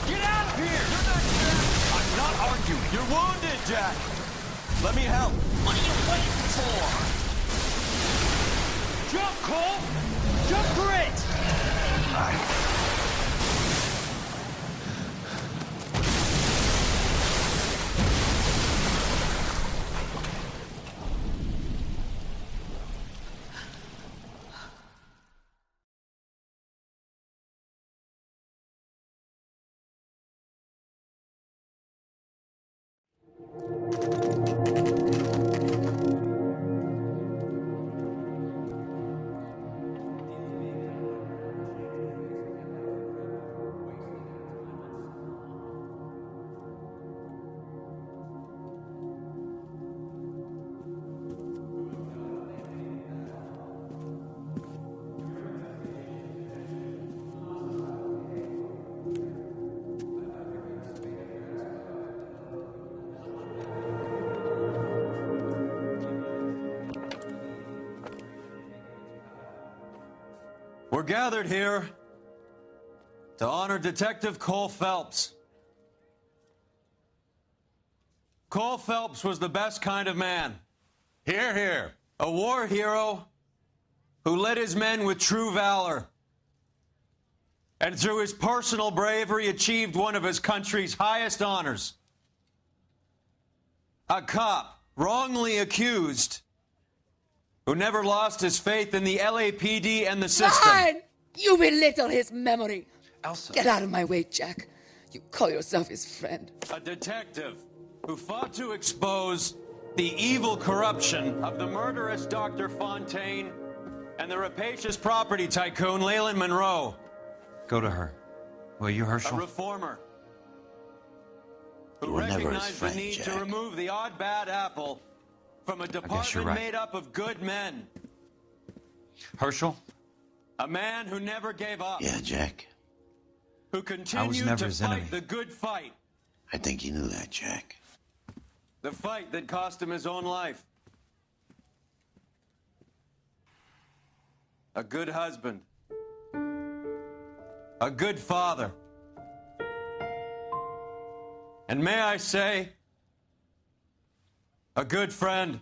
Get out of here! You're not Jack! I'm not arguing. You're wounded, Jack. Let me help. What are you waiting for? Jump, Cole! Jump for it! We're gathered here to honor Detective Cole Phelps. Cole Phelps was the best kind of man. Hear, hear. A war hero who led his men with true valor. And through his personal bravery achieved one of his country's highest honors. A cop wrongly accused who never lost his faith in the LAPD and the system. Fine! You belittle his memory. Elsa. Get out of my way, Jack. You call yourself his friend. A detective who fought to expose the evil corruption of the murderous Dr. Fontaine and the rapacious property tycoon Leyland Monroe. Go to her. Will you, Herschel? A reformer who You were never his recognized friend, the need Jack. to remove the odd bad apple from a department right. made up of good men. Herschel? A man who never gave up. Yeah, Jack. Who continued never to his fight enemy. the good fight. I think you knew that, Jack. The fight that cost him his own life. A good husband. A good father. And may I say, a good friend.